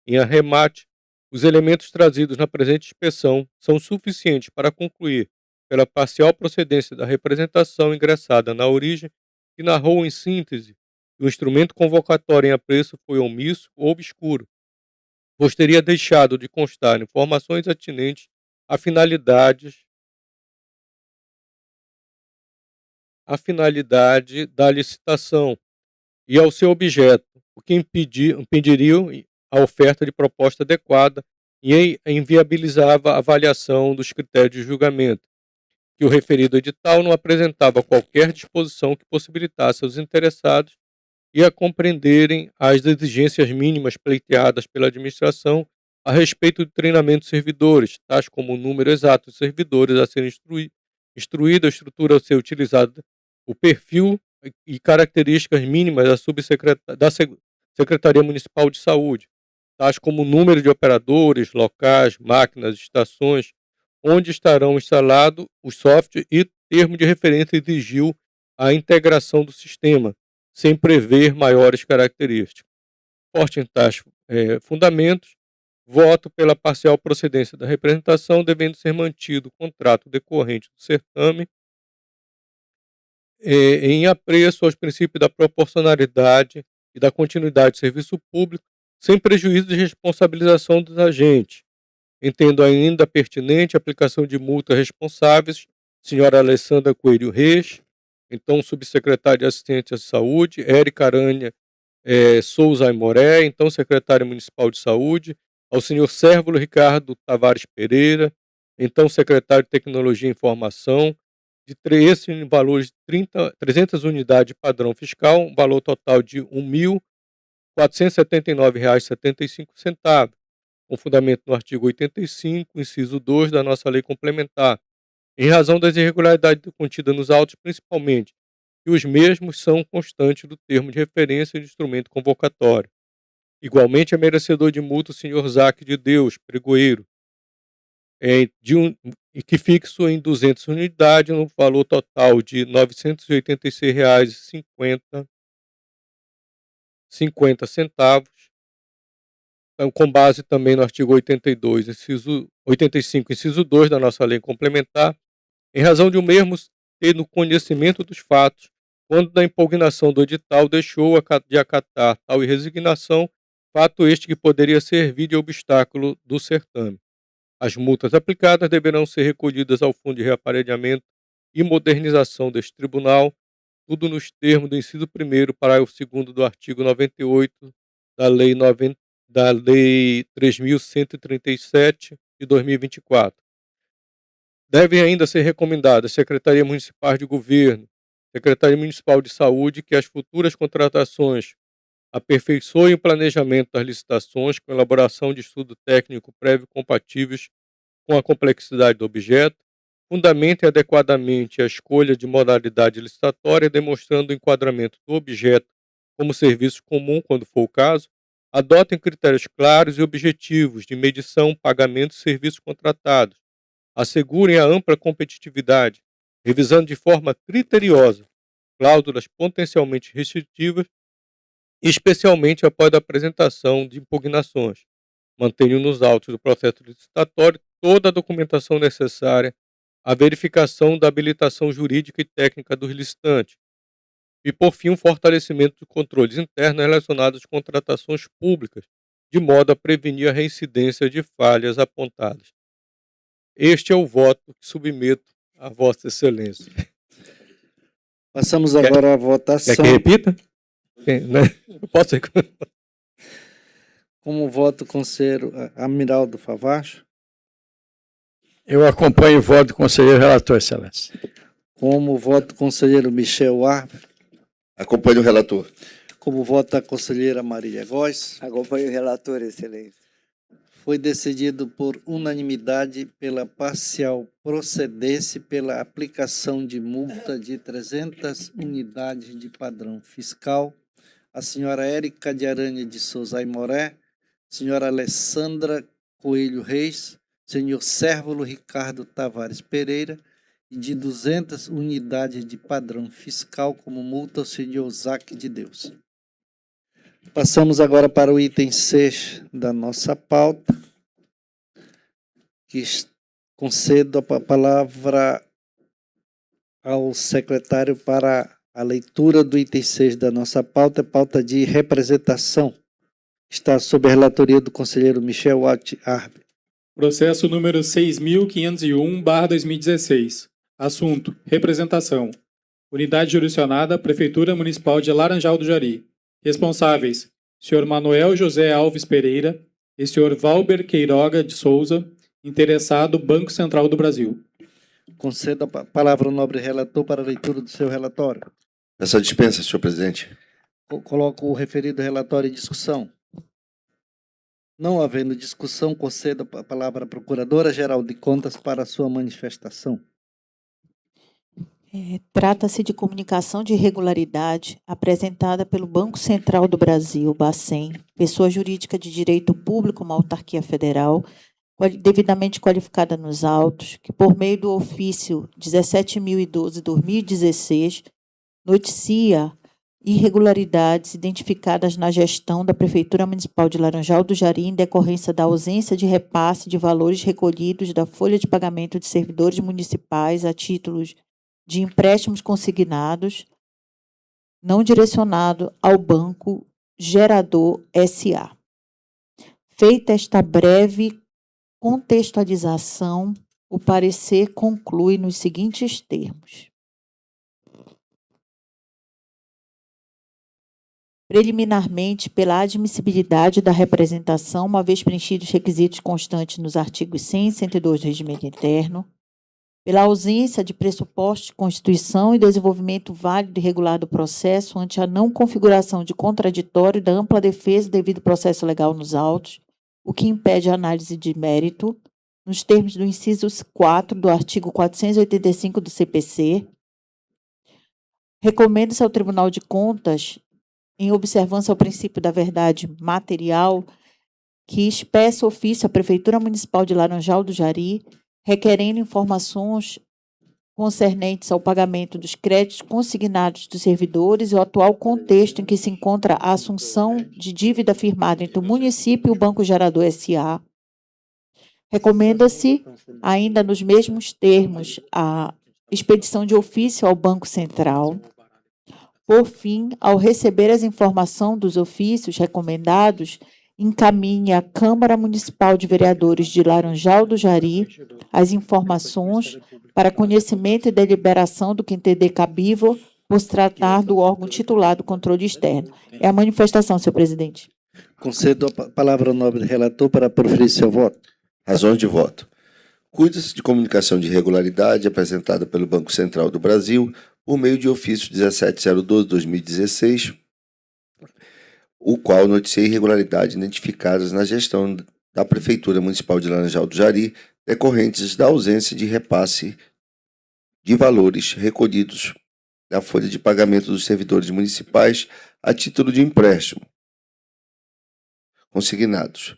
Em arremate, os elementos trazidos na presente inspeção são suficientes para concluir, pela parcial procedência da representação ingressada na origem, que narrou em síntese que o instrumento convocatório em apreço foi omisso ou obscuro, pois teria deixado de constar informações atinentes à finalidade da licitação e ao seu objeto, o que impediria a oferta de proposta adequada e inviabilizava a avaliação dos critérios de julgamento, que o referido edital não apresentava qualquer disposição que possibilitasse aos interessados a compreenderem as exigências mínimas pleiteadas pela administração a respeito do treinamento de servidores, tais como o número exato de servidores a serem instruídos, a estrutura a ser utilizada, o perfil e características mínimas da Secretaria Municipal de Saúde, tais como o número de operadores, locais, máquinas, estações, onde estarão instalados os softwares e termo de referência exigiu a integração do sistema, sem prever maiores características. Forte em tais fundamentos, voto pela parcial procedência da representação, devendo ser mantido o contrato decorrente do certame em apreço aos princípios da proporcionalidade e da continuidade de serviço público, sem prejuízo de responsabilização dos agentes. Entendo ainda pertinente a aplicação de multas responsáveis, senhora Alessandra Coelho Reis, então subsecretária de Assistência à Saúde, Érica Aranha Souza Aimoré, então secretário municipal de Saúde, ao senhor Sérvulo Ricardo Tavares Pereira, então secretário de Tecnologia e Informação, esse em valores de 300 unidades de padrão fiscal, um valor total de R$ 1.479,75, com fundamento no artigo 85, inciso 2 da nossa lei complementar, em razão das irregularidades contidas nos autos, principalmente que os mesmos são constantes do termo de referência do instrumento convocatório. Igualmente é merecedor de multa o senhor Zaque de Deus, pregoeiro, e que fixo em 200 unidades, no valor total de R$ 986,50, então, com base também no artigo 85, inciso 2 da nossa lei complementar, em razão de o mesmo ter no conhecimento dos fatos, quando da impugnação do edital deixou de acatar tal resignação, fato este que poderia servir de obstáculo do certame. As multas aplicadas deverão ser recolhidas ao Fundo de Reaparelhamento e Modernização deste Tribunal, tudo nos termos do inciso 1º, parágrafo 2º do artigo 98 da Lei 3.137 de 2024. Devem ainda ser recomendadas Secretaria Municipal de Governo, Secretaria Municipal de Saúde, que as futuras contratações aperfeiçoem o planejamento das licitações com elaboração de estudo técnico prévio compatíveis com a complexidade do objeto, fundamentem adequadamente a escolha de modalidade licitatória, demonstrando o enquadramento do objeto como serviço comum, quando for o caso, adotem critérios claros e objetivos de medição, pagamento e serviços contratados, assegurem a ampla competitividade, revisando de forma criteriosa cláusulas potencialmente restritivas, especialmente após a apresentação de impugnações. Mantenham nos autos do processo licitatório toda a documentação necessária à verificação da habilitação jurídica e técnica dos licitantes. E, por fim, um fortalecimento de controles internos relacionados às contratações públicas, de modo a prevenir a reincidência de falhas apontadas. Este é o voto que submeto a Vossa Excelência. Passamos agora à votação. Quer que repita? Posso? Como voto o conselheiro Amiraldo Favacho. Eu acompanho o voto do conselheiro relator, Excelência. Como voto o conselheiro Michel Arber. Acompanho o relator. Como voto a conselheira Marília Góes. Acompanho o relator, Excelência. Foi decidido por unanimidade pela parcial procedência pela aplicação de multa de 300 unidades de padrão fiscal a senhora Érica de Aranha de Souza Aimoré, senhora Alessandra Coelho Reis, senhor Sérvulo Ricardo Tavares Pereira, e de 200 unidades de padrão fiscal como multa ao senhor Zaque de Deus. Passamos agora para o item 6 da nossa pauta, que concedo a palavra ao secretário para a leitura do item 6 da nossa pauta, pauta de representação. Está sob a relatoria do conselheiro Michel Arber. Processo número 6.501/2016. Assunto: representação. Unidade jurisdicionada, Prefeitura Municipal de Laranjal do Jari. Responsáveis: Sr. Manuel José Alves Pereira e Sr. Valber Queiroga de Souza, interessado Banco Central do Brasil. Concedo a palavra ao nobre relator para a leitura do seu relatório. Essa dispensa, senhor presidente. Coloco o referido relatório em discussão. Não havendo discussão, concedo a palavra à Procuradora-Geral de Contas para a sua manifestação. Trata-se de comunicação de irregularidade apresentada pelo Banco Central do Brasil, Bacen, pessoa jurídica de direito público, uma autarquia federal, devidamente qualificada nos autos, que por meio do ofício 17.012/2016, noticia irregularidades identificadas na gestão da Prefeitura Municipal de Laranjal do Jari em decorrência da ausência de repasse de valores recolhidos da folha de pagamento de servidores municipais a títulos de empréstimos consignados, não direcionado ao Banco Gerador S.A. Feita esta breve contextualização, o parecer conclui nos seguintes termos. Preliminarmente, pela admissibilidade da representação, uma vez preenchidos os requisitos constantes nos artigos 100 e 102 do Regimento Interno, pela ausência de pressuposto de constituição e desenvolvimento válido e regular do processo ante a não configuração de contraditório da ampla defesa devido processo legal nos autos, o que impede a análise de mérito, nos termos do inciso 4 do artigo 485 do CPC. Recomenda-se ao Tribunal de Contas, em observância ao princípio da verdade material, que expresse ofício à Prefeitura Municipal de Laranjal do Jari, requerendo informações concernentes ao pagamento dos créditos consignados dos servidores e o atual contexto em que se encontra a assunção de dívida firmada entre o município e o Banco Gerador S.A. Recomenda-se, ainda nos mesmos termos, a expedição de ofício ao Banco Central. Por fim, ao receber as informações dos ofícios recomendados, encaminhe à Câmara Municipal de Vereadores de Laranjal do Jari as informações para conhecimento e deliberação do que entender cabível, por se tratar do órgão titular do controle externo. É a manifestação, senhor presidente. Concedo a palavra ao nobre relator para proferir seu voto. Razões de voto. Cuida-se de comunicação de irregularidade apresentada pelo Banco Central do Brasil por meio de ofício 1702/2016, o qual noticia irregularidades identificadas na gestão da Prefeitura Municipal de Laranjal do Jari, decorrentes da ausência de repasse de valores recolhidos da folha de pagamento dos servidores municipais a título de empréstimo consignados,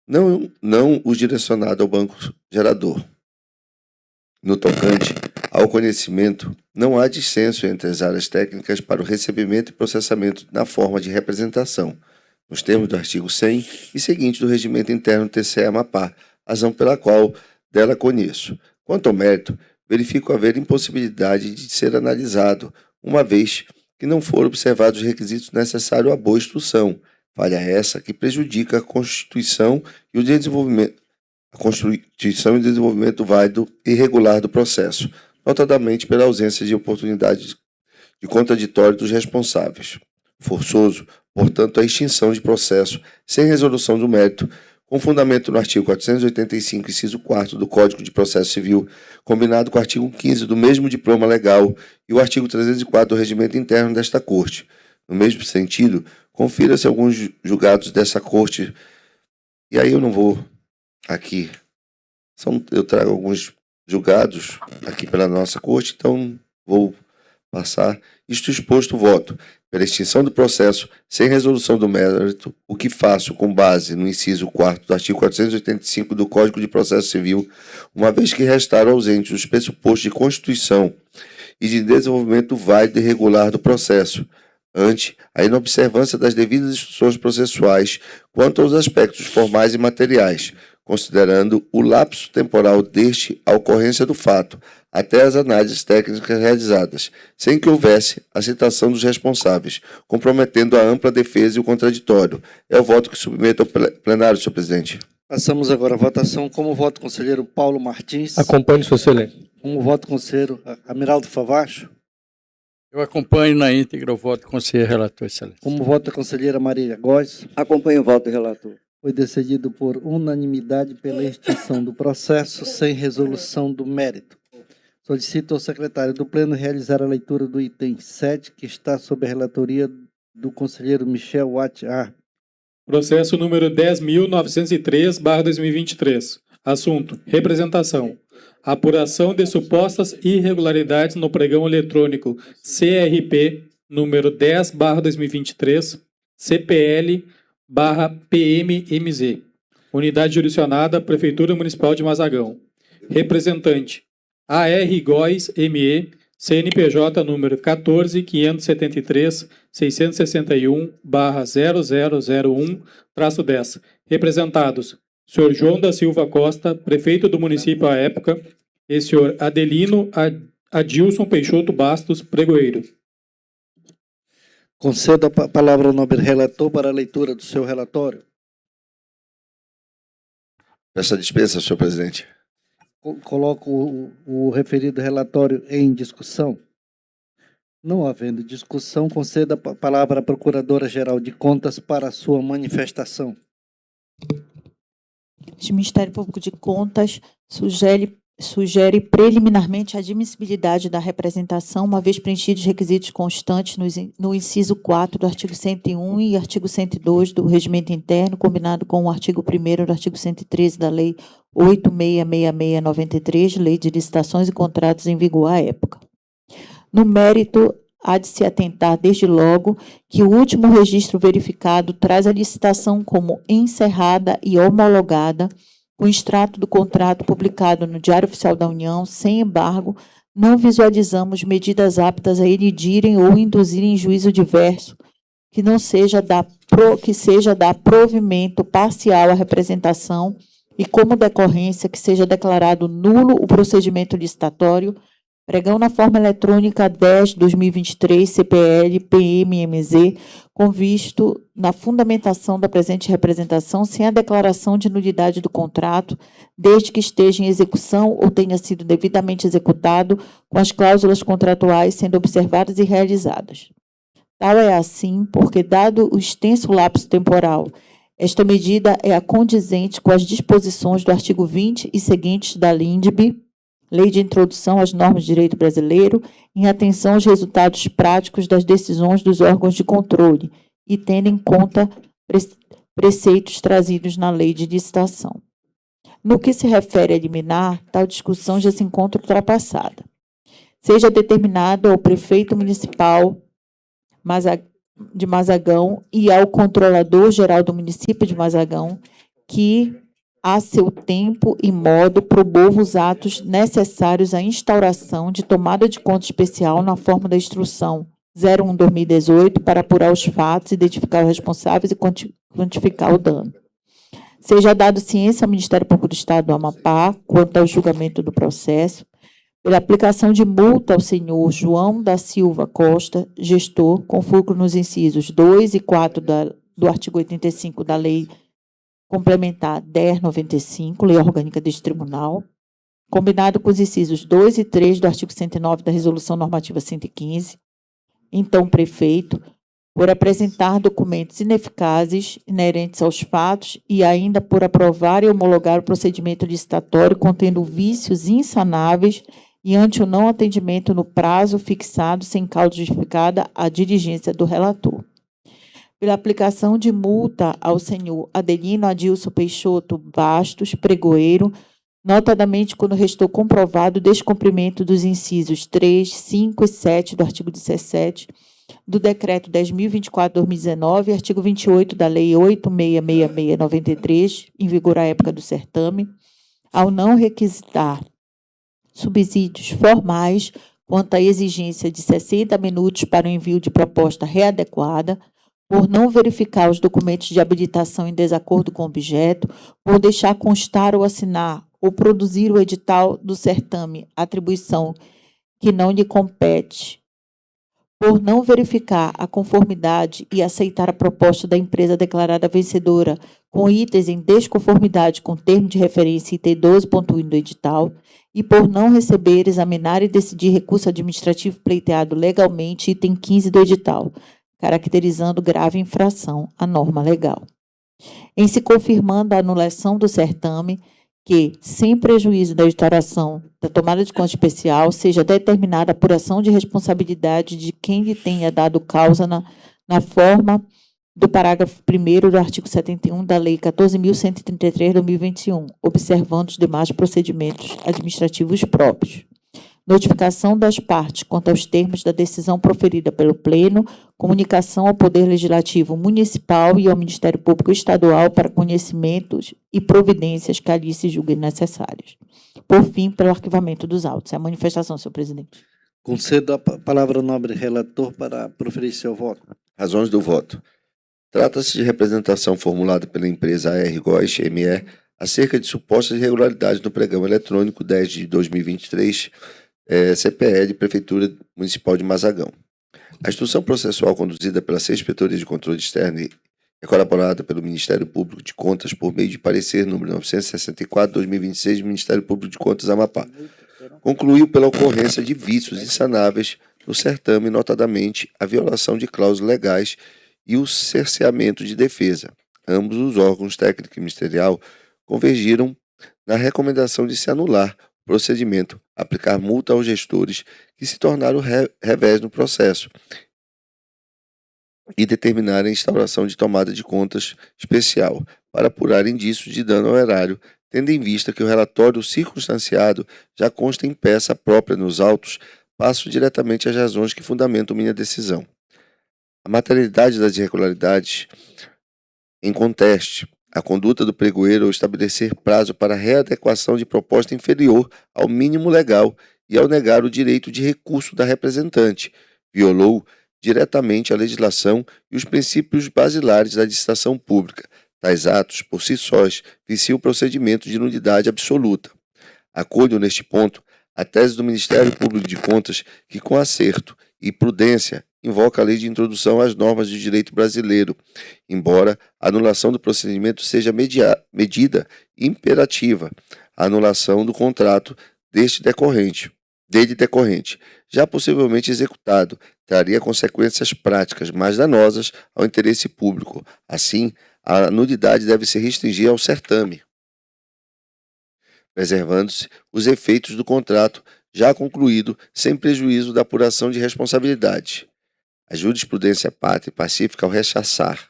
não os direcionado ao Banco Gerador. No tocante ao conhecimento, não há dissenso entre as áreas técnicas para o recebimento e processamento na forma de representação, nos termos do artigo 100 e seguinte do Regimento Interno TCE-Amapá, razão pela qual dela conheço. Quanto ao mérito, verifico haver impossibilidade de ser analisado, uma vez que não foram observados os requisitos necessários à boa instrução, falha essa que prejudica a Constituição e o desenvolvimento válido e regular do processo, notadamente pela ausência de oportunidade de contraditório dos responsáveis. Forçoso, portanto, a extinção de processo sem resolução do mérito, com fundamento no artigo 485, inciso 4 do Código de Processo Civil, combinado com o artigo 15 do mesmo diploma legal e o artigo 304 do Regimento Interno desta Corte. No mesmo sentido, confira-se alguns julgados dessa Corte, e aí eu não vou aqui, eu trago alguns julgados aqui pela nossa Corte, então vou passar. Isto exposto, voto pela extinção do processo sem resolução do mérito, o que faço com base no inciso 4º do artigo 485 do Código de Processo Civil, uma vez que restaram ausentes os pressupostos de constituição e de desenvolvimento válido e regular do processo, ante a inobservância das devidas instruções processuais quanto aos aspectos formais e materiais, considerando o lapso temporal deste a ocorrência do fato, até as análises técnicas realizadas, sem que houvesse a citação dos responsáveis, comprometendo a ampla defesa e o contraditório. É o voto que submeto ao plenário, senhor presidente. Passamos agora à votação. Como voto, conselheiro Paulo Martins. Acompanhe, senhor excelência. Como voto, conselheiro Amiraldo Favacho. Eu acompanho na íntegra o voto do conselheiro relator, excelência. Como voto, a conselheira Marília Góes. Acompanho o voto do relator. Foi decidido por unanimidade pela extinção do processo sem resolução do mérito. Solicito ao secretário do Pleno realizar a leitura do item 7, que está sob a relatoria do conselheiro Michel Wattiar. Processo número 10.903/2023. Assunto: representação. Apuração de supostas irregularidades no pregão eletrônico CRP número 10/2023, CPL/PMMZ. Unidade jurisdicionada, Prefeitura Municipal de Mazagão. Representante: AR Góes ME, CNPJ número 14.573.661/0001-10. Representados: senhor João da Silva Costa, prefeito do município à época, e senhor Adelino Adilson Peixoto Bastos, pregoeiro. Concedo a palavra ao nobre relator para a leitura do seu relatório. Peço a dispensa, senhor presidente. Coloco o referido relatório em discussão. Não havendo discussão, conceda a palavra à Procuradora-Geral de Contas para a sua manifestação. O Ministério Público de Contas sugere sugere preliminarmente a admissibilidade da representação, uma vez preenchidos os requisitos constantes no inciso 4 do artigo 101 e artigo 102 do Regimento Interno, combinado com o artigo 1º do artigo 113 da Lei 8666/93, Lei de Licitações e Contratos em vigor à época. No mérito, há de se atentar, desde logo, que o último registro verificado traz a licitação como encerrada e homologada, com extrato do contrato publicado no Diário Oficial da União, sem embargo, não visualizamos medidas aptas a elidirem ou induzirem juízo diverso, que seja dar provimento parcial à representação e, como decorrência, que seja declarado nulo o procedimento licitatório, pregão na forma eletrônica 10/2023, CPL, PMMZ, com visto na fundamentação da presente representação, sem a declaração de nulidade do contrato, desde que esteja em execução ou tenha sido devidamente executado, com as cláusulas contratuais sendo observadas e realizadas. Tal é assim, porque, dado o extenso lapso temporal, esta medida é a condizente com as disposições do artigo 20 e seguintes da LINDB, Lei de Introdução às Normas de Direito Brasileiro, em atenção aos resultados práticos das decisões dos órgãos de controle e tendo em conta preceitos trazidos na Lei de Licitação. No que se refere a liminar, tal discussão já se encontra ultrapassada. Seja determinado ao prefeito municipal de Mazagão e ao controlador-geral do município de Mazagão que, a seu tempo e modo, promova os atos necessários à instauração de tomada de conta especial na forma da Instrução 01/2018 para apurar os fatos, identificar os responsáveis e quantificar o dano. Seja dado ciência ao Ministério Público do Estado do Amapá quanto ao julgamento do processo, pela aplicação de multa ao senhor João da Silva Costa, gestor, com fulcro nos incisos 2 e 4 do artigo 85 da Lei Complementar 1095, Lei Orgânica deste Tribunal, combinado com os incisos 2 e 3 do artigo 109 da Resolução Normativa 115, então prefeito, por apresentar documentos ineficazes inerentes aos fatos e ainda por aprovar e homologar o procedimento licitatório contendo vícios insanáveis e ante o não atendimento no prazo fixado sem causa justificada à diligência do relator. Pela aplicação de multa ao senhor Adelino Adilson Peixoto Bastos, pregoeiro, notadamente quando restou comprovado o descumprimento dos incisos 3, 5 e 7 do artigo 17 do Decreto 10.024/2019 e artigo 28 da Lei 8666/93, em vigor à época do certame, ao não requisitar subsídios formais quanto à exigência de 60 minutos para o envio de proposta readequada, por não verificar os documentos de habilitação em desacordo com o objeto, por deixar constar ou assinar ou produzir o edital do certame, atribuição que não lhe compete, por não verificar a conformidade e aceitar a proposta da empresa declarada vencedora com itens em desconformidade com o termo de referência item 12.1 do edital, e por não receber, examinar e decidir recurso administrativo pleiteado legalmente, item 15 do edital, caracterizando grave infração à norma legal. Em se confirmando a anulação do certame, que, sem prejuízo da instauração da tomada de conta especial, seja determinada a apuração de responsabilidade de quem lhe tenha dado causa na forma do parágrafo 1º do artigo 71 da Lei 14.133/2021, observando os demais procedimentos administrativos próprios. Notificação das partes quanto aos termos da decisão proferida pelo Pleno, comunicação ao Poder Legislativo Municipal e ao Ministério Público Estadual para conhecimentos e providências que ali se julguem necessárias. Por fim, pelo arquivamento dos autos. É a manifestação, senhor presidente. Concedo a palavra ao nobre relator para proferir seu voto. Razões do voto. Trata-se de representação formulada pela empresa AR Góes ME acerca de supostas irregularidades no pregão eletrônico 10/2023, CPL, Prefeitura Municipal de Mazagão. A instrução processual conduzida pela 6ª Inspetoria de Controle Externo e colaborada pelo Ministério Público de Contas por meio de parecer número 964/2026 do Ministério Público de Contas Amapá, concluiu pela ocorrência de vícios insanáveis no certame, notadamente a violação de cláusulas legais e o cerceamento de defesa. Ambos os órgãos técnico e ministerial convergiram na recomendação de se anular procedimento, aplicar multa aos gestores que se tornaram revés no processo e determinar a instauração de tomada de contas especial para apurar indícios de dano ao erário, tendo em vista que o relatório circunstanciado já consta em peça própria nos autos, passo diretamente às razões que fundamentam minha decisão. A materialidade das irregularidades em conteste, a conduta do pregoeiro ao estabelecer prazo para readequação de proposta inferior ao mínimo legal e ao negar o direito de recurso da representante, violou diretamente a legislação e os princípios basilares da licitação pública. Tais atos, por si sós, viciam o procedimento de nulidade absoluta. Acolho, neste ponto, a tese do Ministério Público de Contas que, com acerto e prudência, invoca a lei de introdução às normas de direito brasileiro, embora a anulação do procedimento seja medida imperativa, a anulação do contrato dele decorrente, já possivelmente executado, traria consequências práticas mais danosas ao interesse público. Assim, a nulidade deve se restringir ao certame, preservando-se os efeitos do contrato já concluído, sem prejuízo da apuração de responsabilidade. A jurisprudência pátria e pacífica, ao rechaçar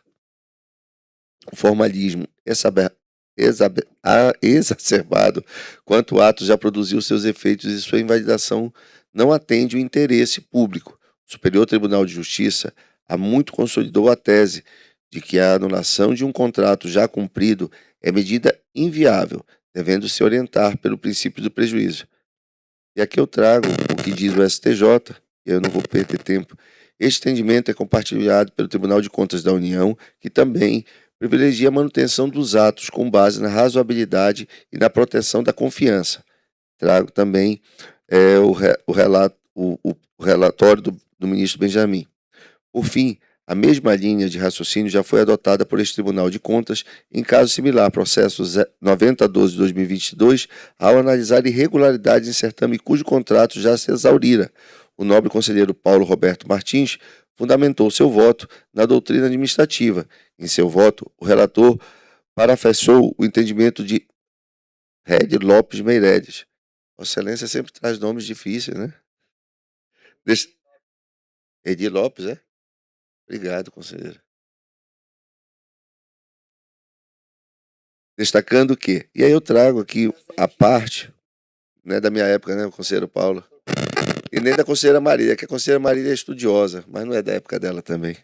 o formalismo exacerbado quanto o ato já produziu seus efeitos e sua invalidação não atende o interesse público. O Superior Tribunal de Justiça há muito consolidou a tese de que a anulação de um contrato já cumprido é medida inviável, devendo se orientar pelo princípio do prejuízo. E aqui eu trago o que diz o STJ, e eu não vou perder tempo. Este entendimento é compartilhado pelo Tribunal de Contas da União, que também privilegia a manutenção dos atos com base na razoabilidade e na proteção da confiança. Trago também o relatório do ministro Benjamin. Por fim, a mesma linha de raciocínio já foi adotada por este Tribunal de Contas em caso similar, processo 9012-2022, ao analisar irregularidades em certame cujo contrato já se exaurira. O nobre conselheiro Paulo Roberto Martins fundamentou seu voto na doutrina administrativa. Em seu voto, o relator parafraseou o entendimento de Red Lopes Meireles. Vossa Excelência sempre traz nomes difíceis, né? Edi Lopes, é? Obrigado, conselheiro. Destacando que, e aí eu trago aqui a parte, né, da minha época, né, o conselheiro Paulo, e nem da conselheira Marília, que a conselheira Marília é estudiosa, mas não é da época dela também.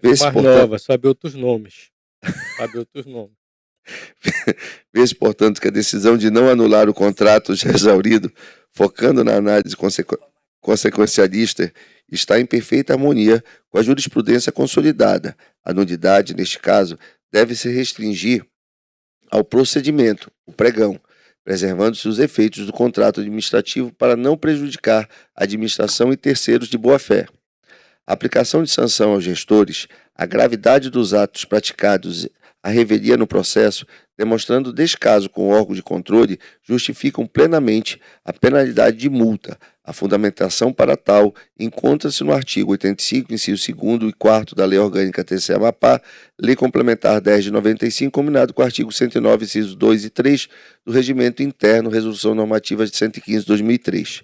Mais nova, sabe outros nomes. Vê-se, portanto, que a decisão de não anular o contrato já exaurido, focando na análise consequencialista, está em perfeita harmonia com a jurisprudência consolidada. A nulidade, neste caso, deve se restringir ao procedimento, o pregão, preservando-se os efeitos do contrato administrativo para não prejudicar a administração e terceiros de boa-fé. A aplicação de sanção aos gestores, a gravidade dos atos praticados, a revelia no processo, demonstrando descaso com o órgão de controle, justificam plenamente a penalidade de multa. A fundamentação para tal encontra-se no artigo 85, inciso 2º e 4º da Lei Orgânica TCE-Amapá, Lei Complementar 10 de 95, combinado com o artigo 109, incisos 2 e 3 do Regimento Interno, Resolução Normativa de 115 de 2003.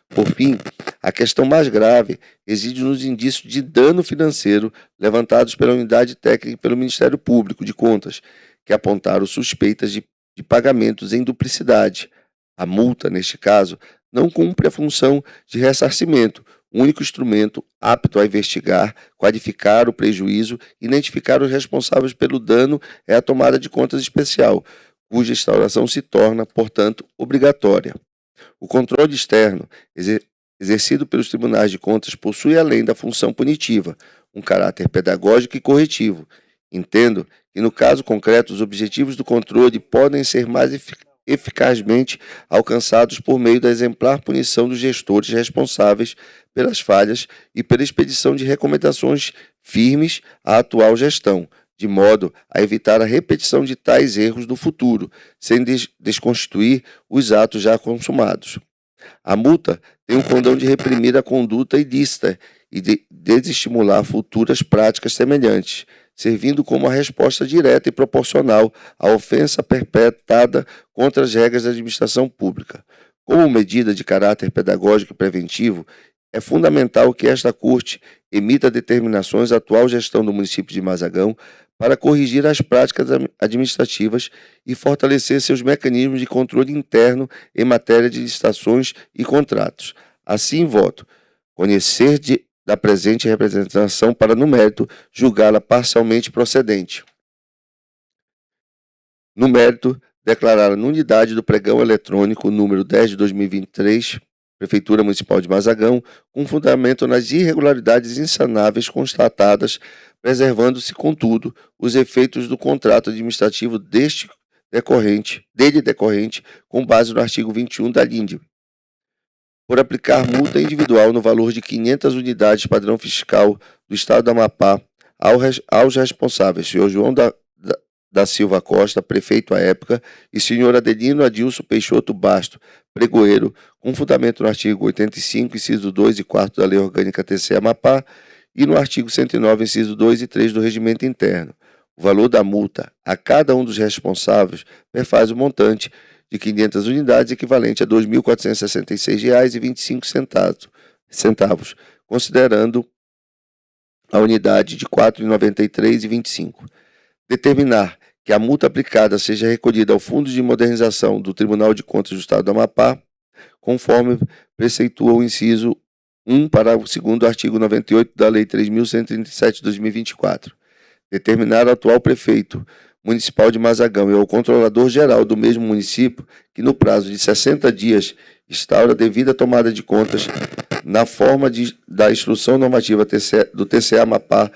Por fim, a questão mais grave reside nos indícios de dano financeiro levantados pela Unidade Técnica e pelo Ministério Público de Contas, que apontaram suspeitas de pagamentos em duplicidade. A multa, neste caso, não cumpre a função de ressarcimento, o único instrumento apto a investigar, qualificar o prejuízo e identificar os responsáveis pelo dano é a tomada de contas especial, cuja instauração se torna, portanto, obrigatória. O controle externo, exercido pelos tribunais de contas, possui, além da função punitiva, um caráter pedagógico e corretivo. Entendo que, no caso concreto, os objetivos do controle podem ser mais eficazmente alcançados por meio da exemplar punição dos gestores responsáveis pelas falhas e pela expedição de recomendações firmes à atual gestão, de modo a evitar a repetição de tais erros no futuro, sem desconstituir os atos já consumados. A multa tem o condão de reprimir a conduta ilícita e de desestimular futuras práticas semelhantes, servindo como a resposta direta e proporcional à ofensa perpetrada contra as regras da administração pública. Como medida de caráter pedagógico e preventivo, é fundamental que esta Corte emita determinações à atual gestão do município de Mazagão para corrigir as práticas administrativas e fortalecer seus mecanismos de controle interno em matéria de licitações e contratos. Assim, voto conhecer da presente representação para, no mérito, julgá-la parcialmente procedente. No mérito, declarar a nulidade do pregão eletrônico número 10 de 2023, Prefeitura Municipal de Mazagão, com fundamento nas irregularidades insanáveis constatadas, preservando-se, contudo, os efeitos do contrato administrativo dele decorrente, com base no artigo 21 da LINDE, por aplicar multa individual no valor de 500 unidades padrão fiscal do Estado do Amapá aos responsáveis, senhor João da Silva Costa, prefeito à época, e senhor Adelino Adilson Peixoto Basto, pregoeiro, com fundamento no artigo 85, inciso 2 e 4 da Lei Orgânica TCE Amapá e no artigo 109, inciso 2 e 3 do Regimento Interno. O valor da multa a cada um dos responsáveis perfaz o montante de 500 unidades, equivalente a R$ 2.466,25, considerando a unidade de R$ 4,93,25. Determinar que a multa aplicada seja recolhida ao Fundo de Modernização do Tribunal de Contas do Estado do Amapá, conforme preceitua o inciso 1, parágrafo 2º do artigo 98 da Lei 3.137 de 2024. Determinar ao atual prefeito municipal de Mazagão e ao controlador-geral do mesmo município que, no prazo de 60 dias, instaura devida tomada de contas na forma da Instrução Normativa do TCE Amapá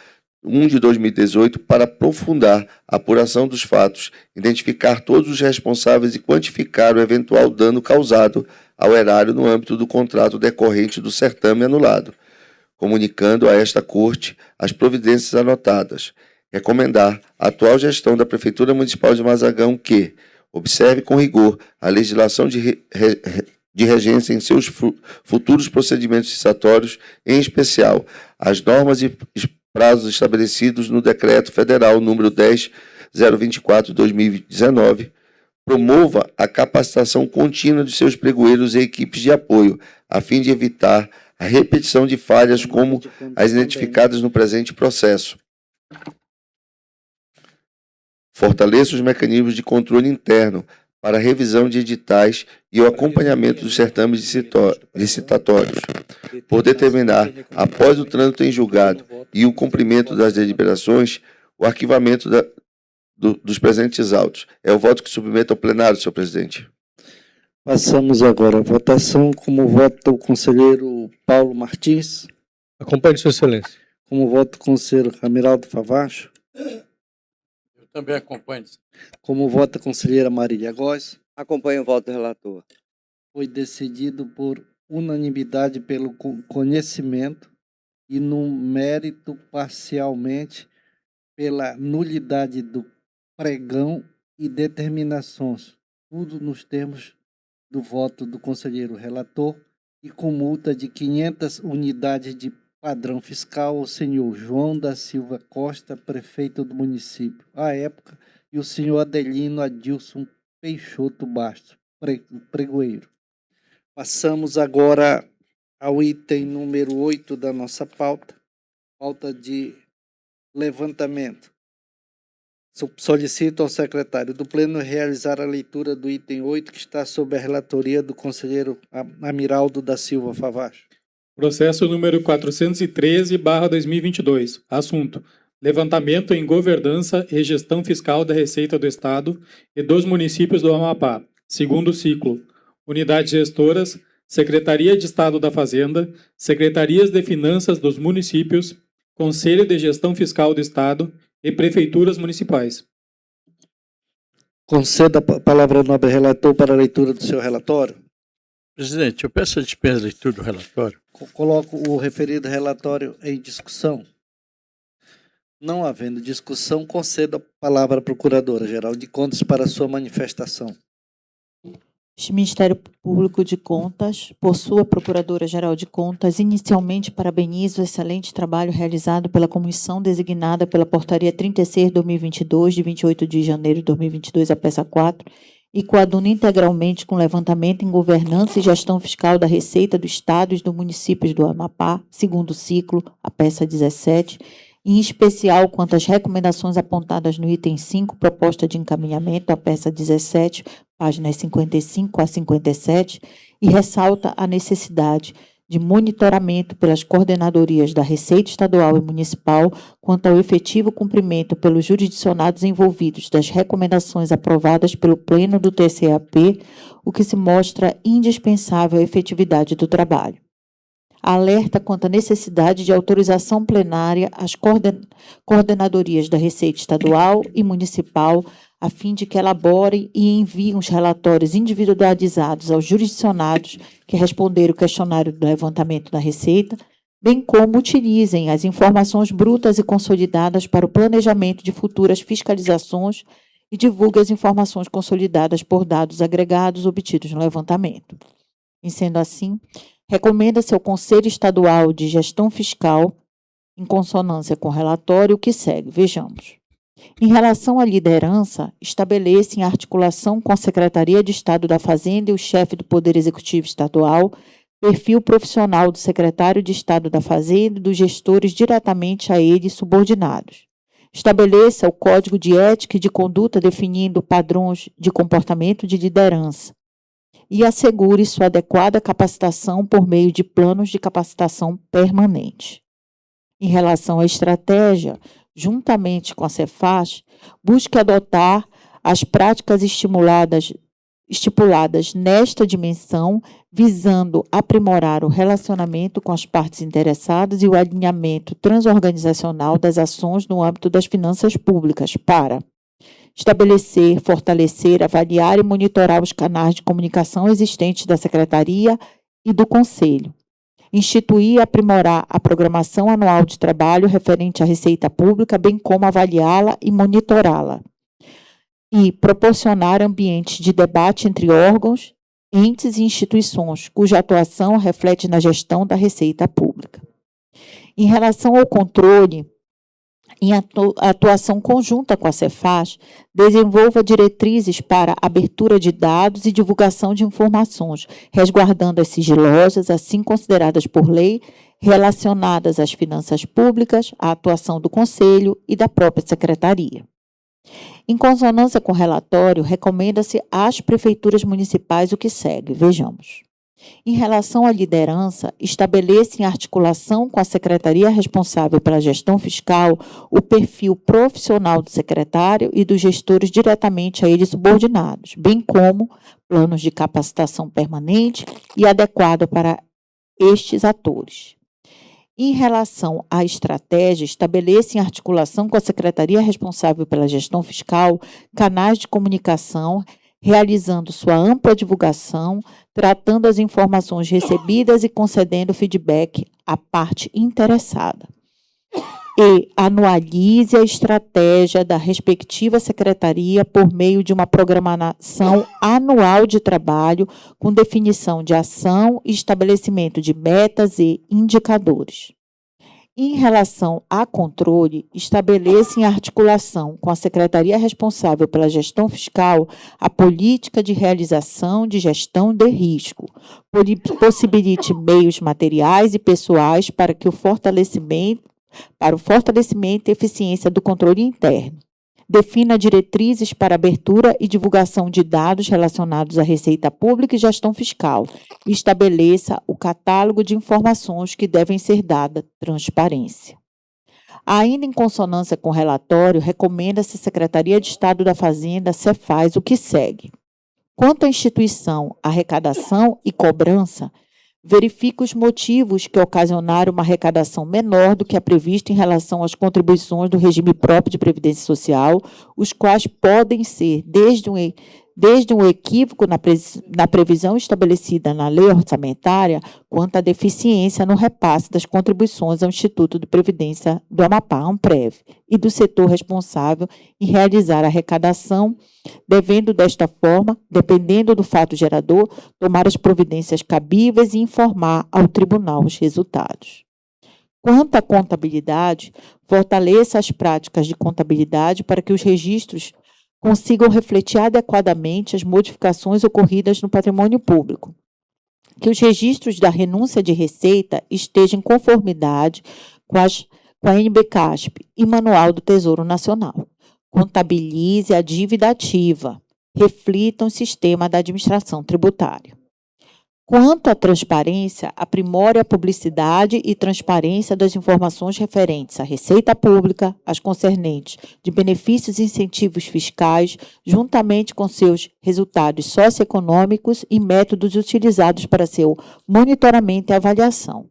1 de 2018 para aprofundar a apuração dos fatos, identificar todos os responsáveis e quantificar o eventual dano causado ao erário no âmbito do contrato decorrente do certame anulado, comunicando a esta Corte as providências anotadas. Recomendar à atual gestão da Prefeitura Municipal de Mazagão que observe com rigor a legislação de regência em seus futuros procedimentos licitatórios, em especial as normas e prazos estabelecidos no Decreto Federal número 10.024 de 2019, promova a capacitação contínua de seus pregoeiros e equipes de apoio, a fim de evitar a repetição de falhas como as identificadas no presente processo. Fortaleça os mecanismos de controle interno para a revisão de editais e o acompanhamento dos certames licitatórios, por determinar, após o trânsito em julgado e o cumprimento das deliberações, o arquivamento dos presentes autos. É o voto que submeto ao plenário, senhor presidente. Passamos agora à votação. Como vota o conselheiro Paulo Martins? Acompanhe, sua excelência. Como vota o conselheiro Amiraldo Favacho? Eu também acompanho. Como vota a conselheira Marília Góes? Acompanho o voto do relator. Foi decidido por unanimidade pelo conhecimento e no mérito parcialmente pela nulidade do pregão e determinações, tudo nos termos do voto do conselheiro relator e com multa de 500 unidades de padrão fiscal ao senhor João da Silva Costa, prefeito do município, à época, e o senhor Adelino Adilson Peixoto Bastos, pregoeiro. Passamos agora ao item número 8 da nossa pauta, pauta de levantamento. Solicito ao secretário do Pleno realizar a leitura do item 8, que está sob a relatoria do conselheiro Amiraldo da Silva Favacho. Processo número 413/2022. Assunto: levantamento em governança e gestão fiscal da Receita do Estado e dos municípios do Amapá. Segundo ciclo. Unidades gestoras, Secretaria de Estado da Fazenda, Secretarias de Finanças dos municípios, Conselho de Gestão Fiscal do Estado e Prefeituras Municipais. Conceda a palavra ao nobre relator para a leitura do seu relatório. Presidente, eu peço a dispensa da leitura do relatório. Coloco o referido relatório em discussão. Não havendo discussão, concedo a palavra à Procuradora-Geral de Contas para a sua manifestação. Este Ministério Público de Contas, por sua Procuradora-Geral de Contas, inicialmente parabeniza o excelente trabalho realizado pela comissão designada pela Portaria 36/2022, de 28 de janeiro de 2022, a peça 4, e coaduna integralmente com o levantamento em governança e gestão fiscal da Receita do Estado e dos municípios do Amapá, segundo ciclo, a peça 17, em especial quanto às recomendações apontadas no item 5, proposta de encaminhamento, a peça 17, páginas 55 a 57, e ressalta a necessidade de monitoramento pelas coordenadorias da Receita Estadual e Municipal quanto ao efetivo cumprimento pelos jurisdicionados envolvidos das recomendações aprovadas pelo Pleno do TCAP, o que se mostra indispensável à efetividade do trabalho. Alerta quanto à necessidade de autorização plenária às coordenadorias da Receita Estadual e Municipal, a fim de que elaborem e enviem os relatórios individualizados aos jurisdicionados que responderam o questionário do levantamento da Receita, bem como utilizem as informações brutas e consolidadas para o planejamento de futuras fiscalizações e divulguem as informações consolidadas por dados agregados obtidos no levantamento. E sendo assim, recomenda-se ao Conselho Estadual de Gestão Fiscal, em consonância com o relatório, o que segue. Vejamos. Em relação à liderança, estabelece em articulação com a Secretaria de Estado da Fazenda e o chefe do Poder Executivo Estadual, perfil profissional do secretário de Estado da Fazenda e dos gestores diretamente a ele subordinados. Estabeleça o Código de Ética e de Conduta definindo padrões de comportamento de liderança e assegure sua adequada capacitação por meio de planos de capacitação permanente. Em relação à estratégia, juntamente com a Cefaz, busque adotar as práticas estipuladas nesta dimensão, visando aprimorar o relacionamento com as partes interessadas e o alinhamento transorganizacional das ações no âmbito das finanças públicas para estabelecer, fortalecer, avaliar e monitorar os canais de comunicação existentes da Secretaria e do Conselho. Instituir e aprimorar a programação anual de trabalho referente à receita pública, bem como avaliá-la e monitorá-la. E proporcionar ambientes de debate entre órgãos, entes e instituições, cuja atuação reflete na gestão da receita pública. Em relação ao controle, em atuação conjunta com a Cefaz, desenvolva diretrizes para abertura de dados e divulgação de informações, resguardando as sigilosas, assim consideradas por lei, relacionadas às finanças públicas, à atuação do Conselho e da própria Secretaria. Em consonância com o relatório, recomenda-se às prefeituras municipais o que segue. Vejamos. Em relação à liderança, estabeleça em articulação com a secretaria responsável pela gestão fiscal o perfil profissional do secretário e dos gestores diretamente a ele subordinados, bem como planos de capacitação permanente e adequado para estes atores. Em relação à estratégia, estabeleça em articulação com a secretaria responsável pela gestão fiscal canais de comunicação, realizando sua ampla divulgação, tratando as informações recebidas e concedendo feedback à parte interessada. E anualize a estratégia da respectiva secretaria por meio de uma programação anual de trabalho com definição de ação e estabelecimento de metas e indicadores. Em relação a controle, estabeleça em articulação com a secretaria responsável pela gestão fiscal a política de realização de gestão de risco, possibilite meios materiais e pessoais para o fortalecimento e eficiência do controle interno. Defina diretrizes para abertura e divulgação de dados relacionados à receita pública e gestão fiscal e estabeleça o catálogo de informações que devem ser dada transparência. Ainda em consonância com o relatório, recomenda-se à Secretaria de Estado da Fazenda, Cefaz, o que segue. Quanto à instituição, arrecadação e cobrança, verifique os motivos que ocasionaram uma arrecadação menor do que a prevista em relação às contribuições do regime próprio de previdência social, os quais podem ser desde um equívoco na previsão estabelecida na lei orçamentária, quanto à deficiência no repasse das contribuições ao Instituto de Previdência do Amapá, ANPREV, e do setor responsável em realizar a arrecadação, devendo desta forma, dependendo do fato gerador, tomar as providências cabíveis e informar ao tribunal os resultados. Quanto à contabilidade, fortaleça as práticas de contabilidade para que os registros consigam refletir adequadamente as modificações ocorridas no patrimônio público. Que os registros da renúncia de receita estejam em conformidade com a NBCASP e Manual do Tesouro Nacional. Contabilize a dívida ativa. Reflitam o sistema da administração tributária. Quanto à transparência, aprimore a publicidade e transparência das informações referentes à receita pública, as concernentes de benefícios e incentivos fiscais, juntamente com seus resultados socioeconômicos e métodos utilizados para seu monitoramento e avaliação.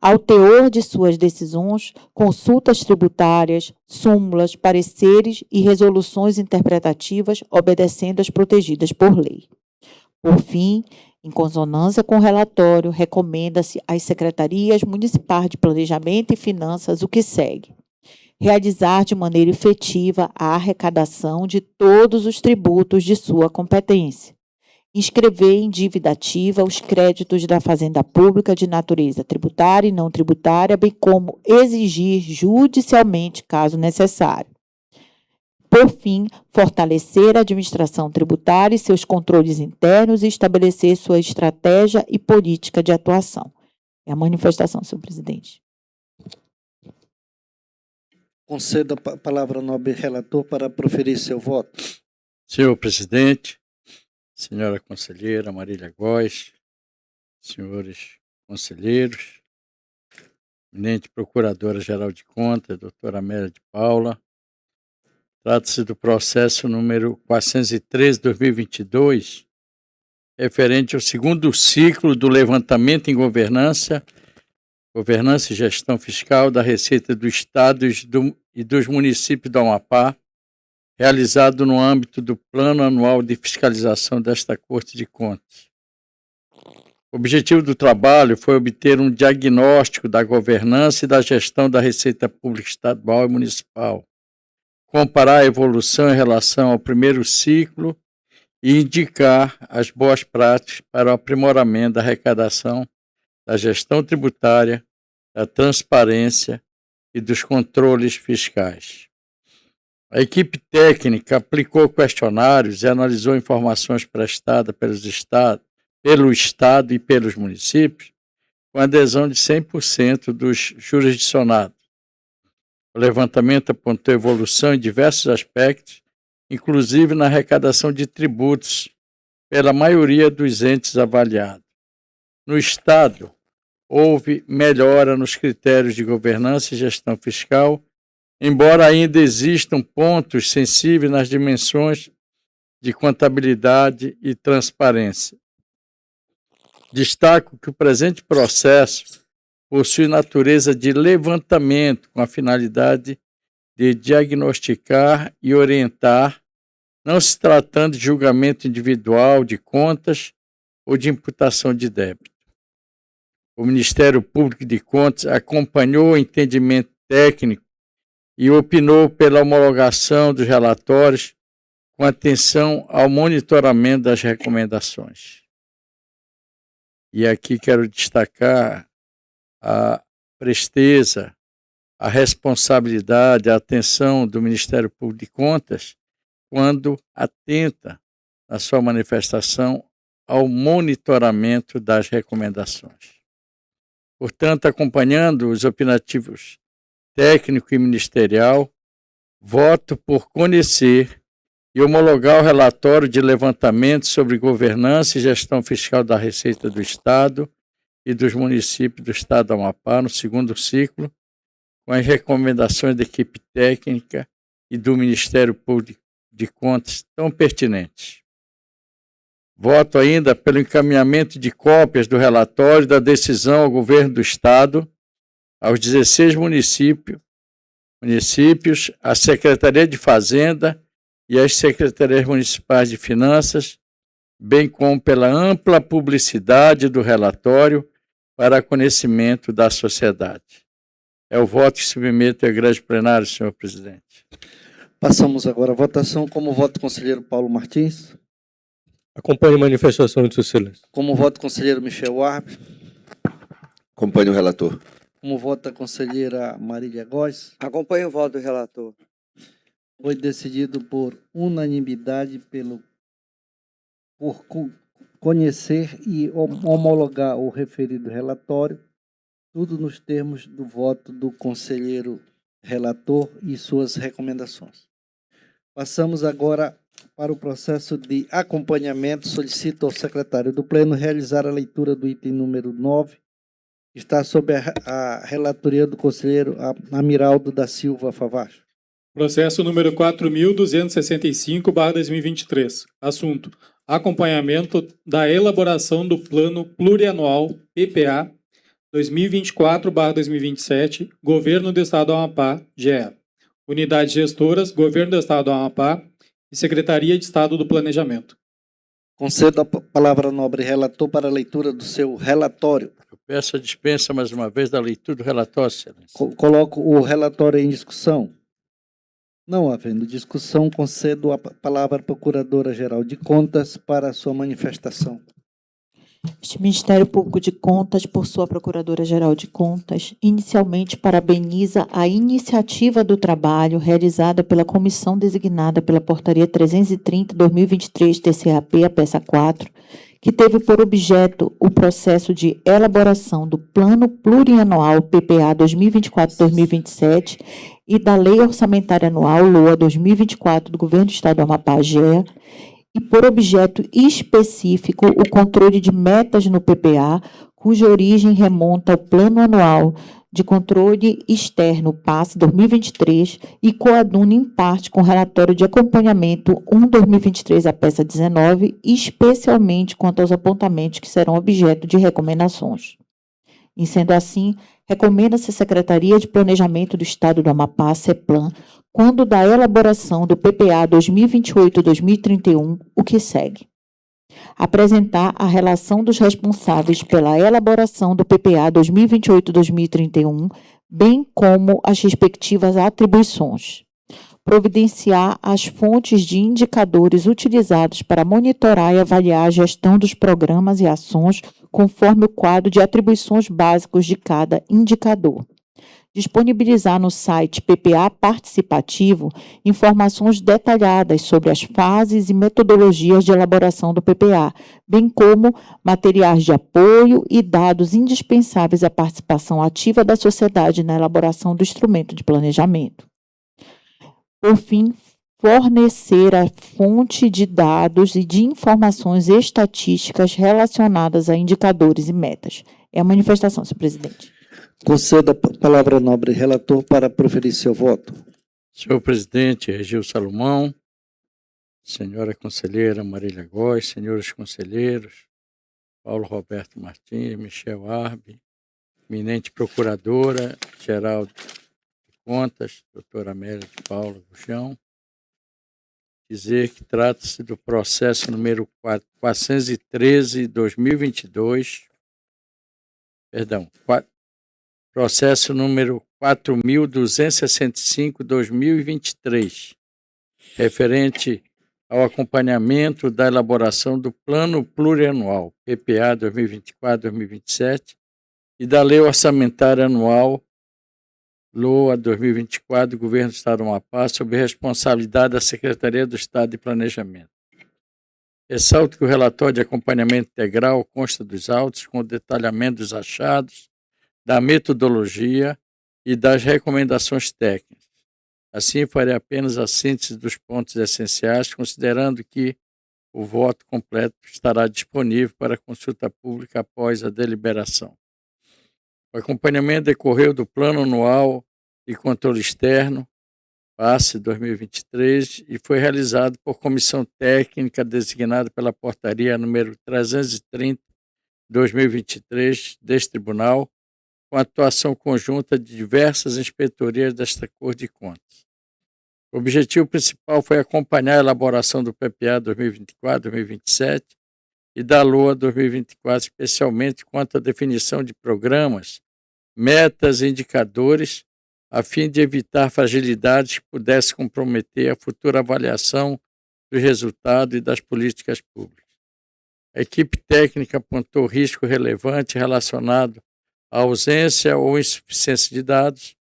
Ao teor de suas decisões, consultas tributárias, súmulas, pareceres e resoluções interpretativas, obedecendo às protegidas por lei. Por fim, em consonância com o relatório, recomenda-se às secretarias municipais de Planejamento e Finanças o que segue: realizar de maneira efetiva a arrecadação de todos os tributos de sua competência. Inscrever em dívida ativa os créditos da Fazenda Pública de natureza tributária e não tributária, bem como exigir judicialmente, caso necessário. Por fim, fortalecer a administração tributária e seus controles internos e estabelecer sua estratégia e política de atuação. É a manifestação, senhor presidente. Concedo a palavra ao nobre relator para proferir seu voto. Senhor presidente, senhora conselheira Marília Góes, senhores conselheiros, eminente procuradora-geral de contas, doutora Amélia de Paula, trata-se do processo número 413/2022, referente ao segundo ciclo do levantamento em governança e gestão fiscal da Receita do Estado e dos municípios do Amapá, realizado no âmbito do Plano Anual de Fiscalização desta Corte de Contas. O objetivo do trabalho foi obter um diagnóstico da governança e da gestão da Receita Pública Estadual e Municipal, comparar a evolução em relação ao primeiro ciclo e indicar as boas práticas para o aprimoramento da arrecadação, da gestão tributária, da transparência e dos controles fiscais. A equipe técnica aplicou questionários e analisou informações prestadas pelo Estado e pelos municípios, com adesão de 100% dos jurisdicionados. O levantamento apontou evolução em diversos aspectos, inclusive na arrecadação de tributos, pela maioria dos entes avaliados. No Estado, houve melhora nos critérios de governança e gestão fiscal, embora ainda existam pontos sensíveis nas dimensões de contabilidade e transparência. Destaco que o presente processo possui natureza de levantamento com a finalidade de diagnosticar e orientar, não se tratando de julgamento individual de contas ou de imputação de débito. O Ministério Público de Contas acompanhou o entendimento técnico e opinou pela homologação dos relatórios com atenção ao monitoramento das recomendações. E aqui quero destacar a presteza, a responsabilidade, a atenção do Ministério Público de Contas quando atenta na sua manifestação ao monitoramento das recomendações. Portanto, acompanhando os opinativos técnico e ministerial, voto por conhecer e homologar o relatório de levantamento sobre governança e gestão fiscal da Receita do Estado e dos municípios do Estado do Amapá no segundo ciclo, com as recomendações da equipe técnica e do Ministério Público de Contas tão pertinentes. Voto ainda pelo encaminhamento de cópias do relatório da decisão ao Governo do Estado, aos 16 municípios, à Secretaria de Fazenda e às Secretarias Municipais de Finanças, bem como pela ampla publicidade do relatório para conhecimento da sociedade. É o voto que submeto ao egrégio plenário, senhor presidente. Passamos agora à votação. Como voto, conselheiro Paulo Martins. Acompanhe a manifestação de Sua Excelência. Como voto, conselheiro Michel Warb. Acompanhe o relator. Como vota a conselheira Marília Góes. Acompanhe o voto do relator. foi decidido por unanimidade por conhecer e homologar o referido relatório, tudo nos termos do voto do conselheiro relator e suas recomendações. Passamos agora para o processo de acompanhamento. Solicito ao secretário do Pleno realizar a leitura do item número 9, que está sob a relatoria do conselheiro Amiraldo da Silva Favacho. Processo número 4.265/2023. Assunto: acompanhamento da elaboração do Plano Plurianual PPA 2024/2027, Governo do Estado do Amapá, GE. Unidades gestoras, Governo do Estado do Amapá e Secretaria de Estado do Planejamento. Concedo a palavra ao nobre relator para a leitura do seu relatório. Eu peço a dispensa mais uma vez da leitura do relatório, excelência. Coloco o relatório em discussão. Não havendo discussão, concedo a palavra à Procuradora-Geral de Contas para a sua manifestação. Este Ministério Público de Contas, por sua Procuradora-Geral de Contas, inicialmente parabeniza a iniciativa do trabalho realizada pela comissão designada pela Portaria 330/2023 TCAP, a peça 4, que teve por objeto o processo de elaboração do Plano Plurianual PPA 2024-2027 e da Lei Orçamentária Anual LOA 2024 do Governo do Estado do Amapá, GEA, e por objeto específico o controle de metas no PPA, cuja origem remonta ao Plano Anual de Controle Externo PAS 2023 e coaduna em parte com o relatório de acompanhamento 1/2023, a peça 19, especialmente quanto aos apontamentos que serão objeto de recomendações. E sendo assim, recomenda-se à Secretaria de Planejamento do Estado do Amapá, CEPLAN, quando da elaboração do PPA 2028-2031, o que segue: apresentar a relação dos responsáveis pela elaboração do PPA 2028-2031, bem como as respectivas atribuições. Providenciar as fontes de indicadores utilizados para monitorar e avaliar a gestão dos programas e ações conforme o quadro de atribuições básicos de cada indicador. Disponibilizar no site PPA Participativo informações detalhadas sobre as fases e metodologias de elaboração do PPA, bem como materiais de apoio e dados indispensáveis à participação ativa da sociedade na elaboração do instrumento de planejamento. Por fim, fornecer a fonte de dados e de informações estatísticas relacionadas a indicadores e metas. É a manifestação, senhor presidente. Concedo a palavra ao nobre relator para proferir seu voto. Senhor presidente Regil Salomão, senhora conselheira Marília Góes, senhores conselheiros, Paulo Roberto Martins, Michel Arbe, eminente procuradora-geral de Contas, doutora Amélia de Paula Gurjão, dizer que trata-se do processo número 413/2022, processo número 4.265/2023, referente ao acompanhamento da elaboração do Plano Plurianual PPA 2024-2027 e da Lei Orçamentária Anual LOA 2024 do Governo do Estado do Amapá, sob responsabilidade da Secretaria do Estado de Planejamento. Ressalto que o relatório de acompanhamento integral consta dos autos com o detalhamento dos achados, da metodologia e das recomendações técnicas. Assim, farei apenas a síntese dos pontos essenciais, considerando que o voto completo estará disponível para consulta pública após a deliberação. O acompanhamento decorreu do Plano Anual de Controle Externo, PAS 2023, e foi realizado por comissão técnica designada pela Portaria número 330/2023 deste Tribunal, com atuação conjunta de diversas inspetorias desta Corte de Contas. O objetivo principal foi acompanhar a elaboração do PPA 2024-2027 e da LOA 2024, especialmente quanto à definição de programas, metas e indicadores, a fim de evitar fragilidades que pudessem comprometer a futura avaliação dos resultados e das políticas públicas. A equipe técnica apontou risco relevante relacionado à ausência ou insuficiência de dados,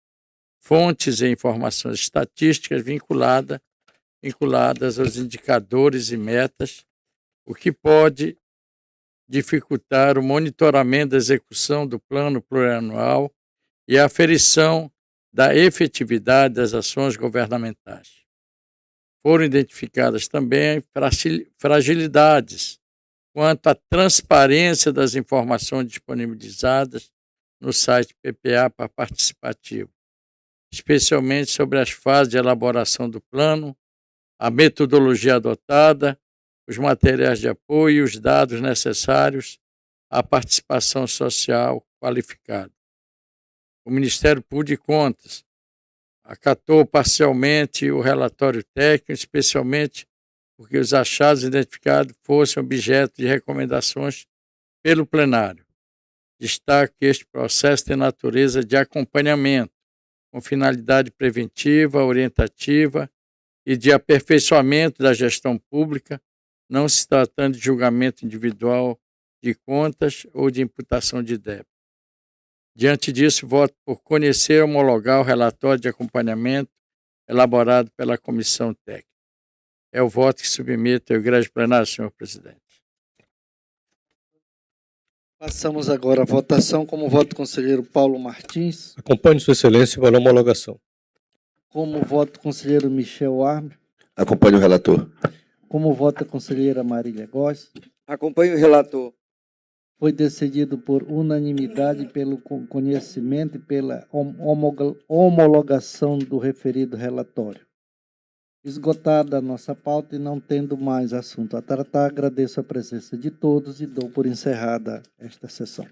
fontes e informações estatísticas vinculadas vinculadas aos indicadores e metas, o que pode dificultar o monitoramento da execução do plano plurianual e a aferição da efetividade das ações governamentais. Foram identificadas também fragilidades quanto à transparência das informações disponibilizadas no site PPA participativo, especialmente sobre as fases de elaboração do plano, a metodologia adotada, os materiais de apoio e os dados necessários à participação social qualificada. O Ministério Público de Contas acatou parcialmente o relatório técnico, especialmente porque os achados identificados fossem objeto de recomendações pelo plenário. Destaco que este processo tem natureza de acompanhamento, com finalidade preventiva, orientativa e de aperfeiçoamento da gestão pública, não se tratando de julgamento individual de contas ou de imputação de débito. Diante disso, voto por conhecer e homologar o relatório de acompanhamento elaborado pela comissão técnica. É o voto que submeto à Igreja Plenária, senhor presidente. Passamos agora à votação. Como voto do conselheiro Paulo Martins. Acompanhe Sua Excelência para a homologação. Como voto do conselheiro Michel Arme. Acompanhe o relator. Como voto a conselheira Marília Góes. Acompanhe o relator. Foi decidido por unanimidade pelo conhecimento e pela homologação do referido relatório. Esgotada a nossa pauta e não tendo mais assunto a tratar, agradeço a presença de todos e dou por encerrada esta sessão.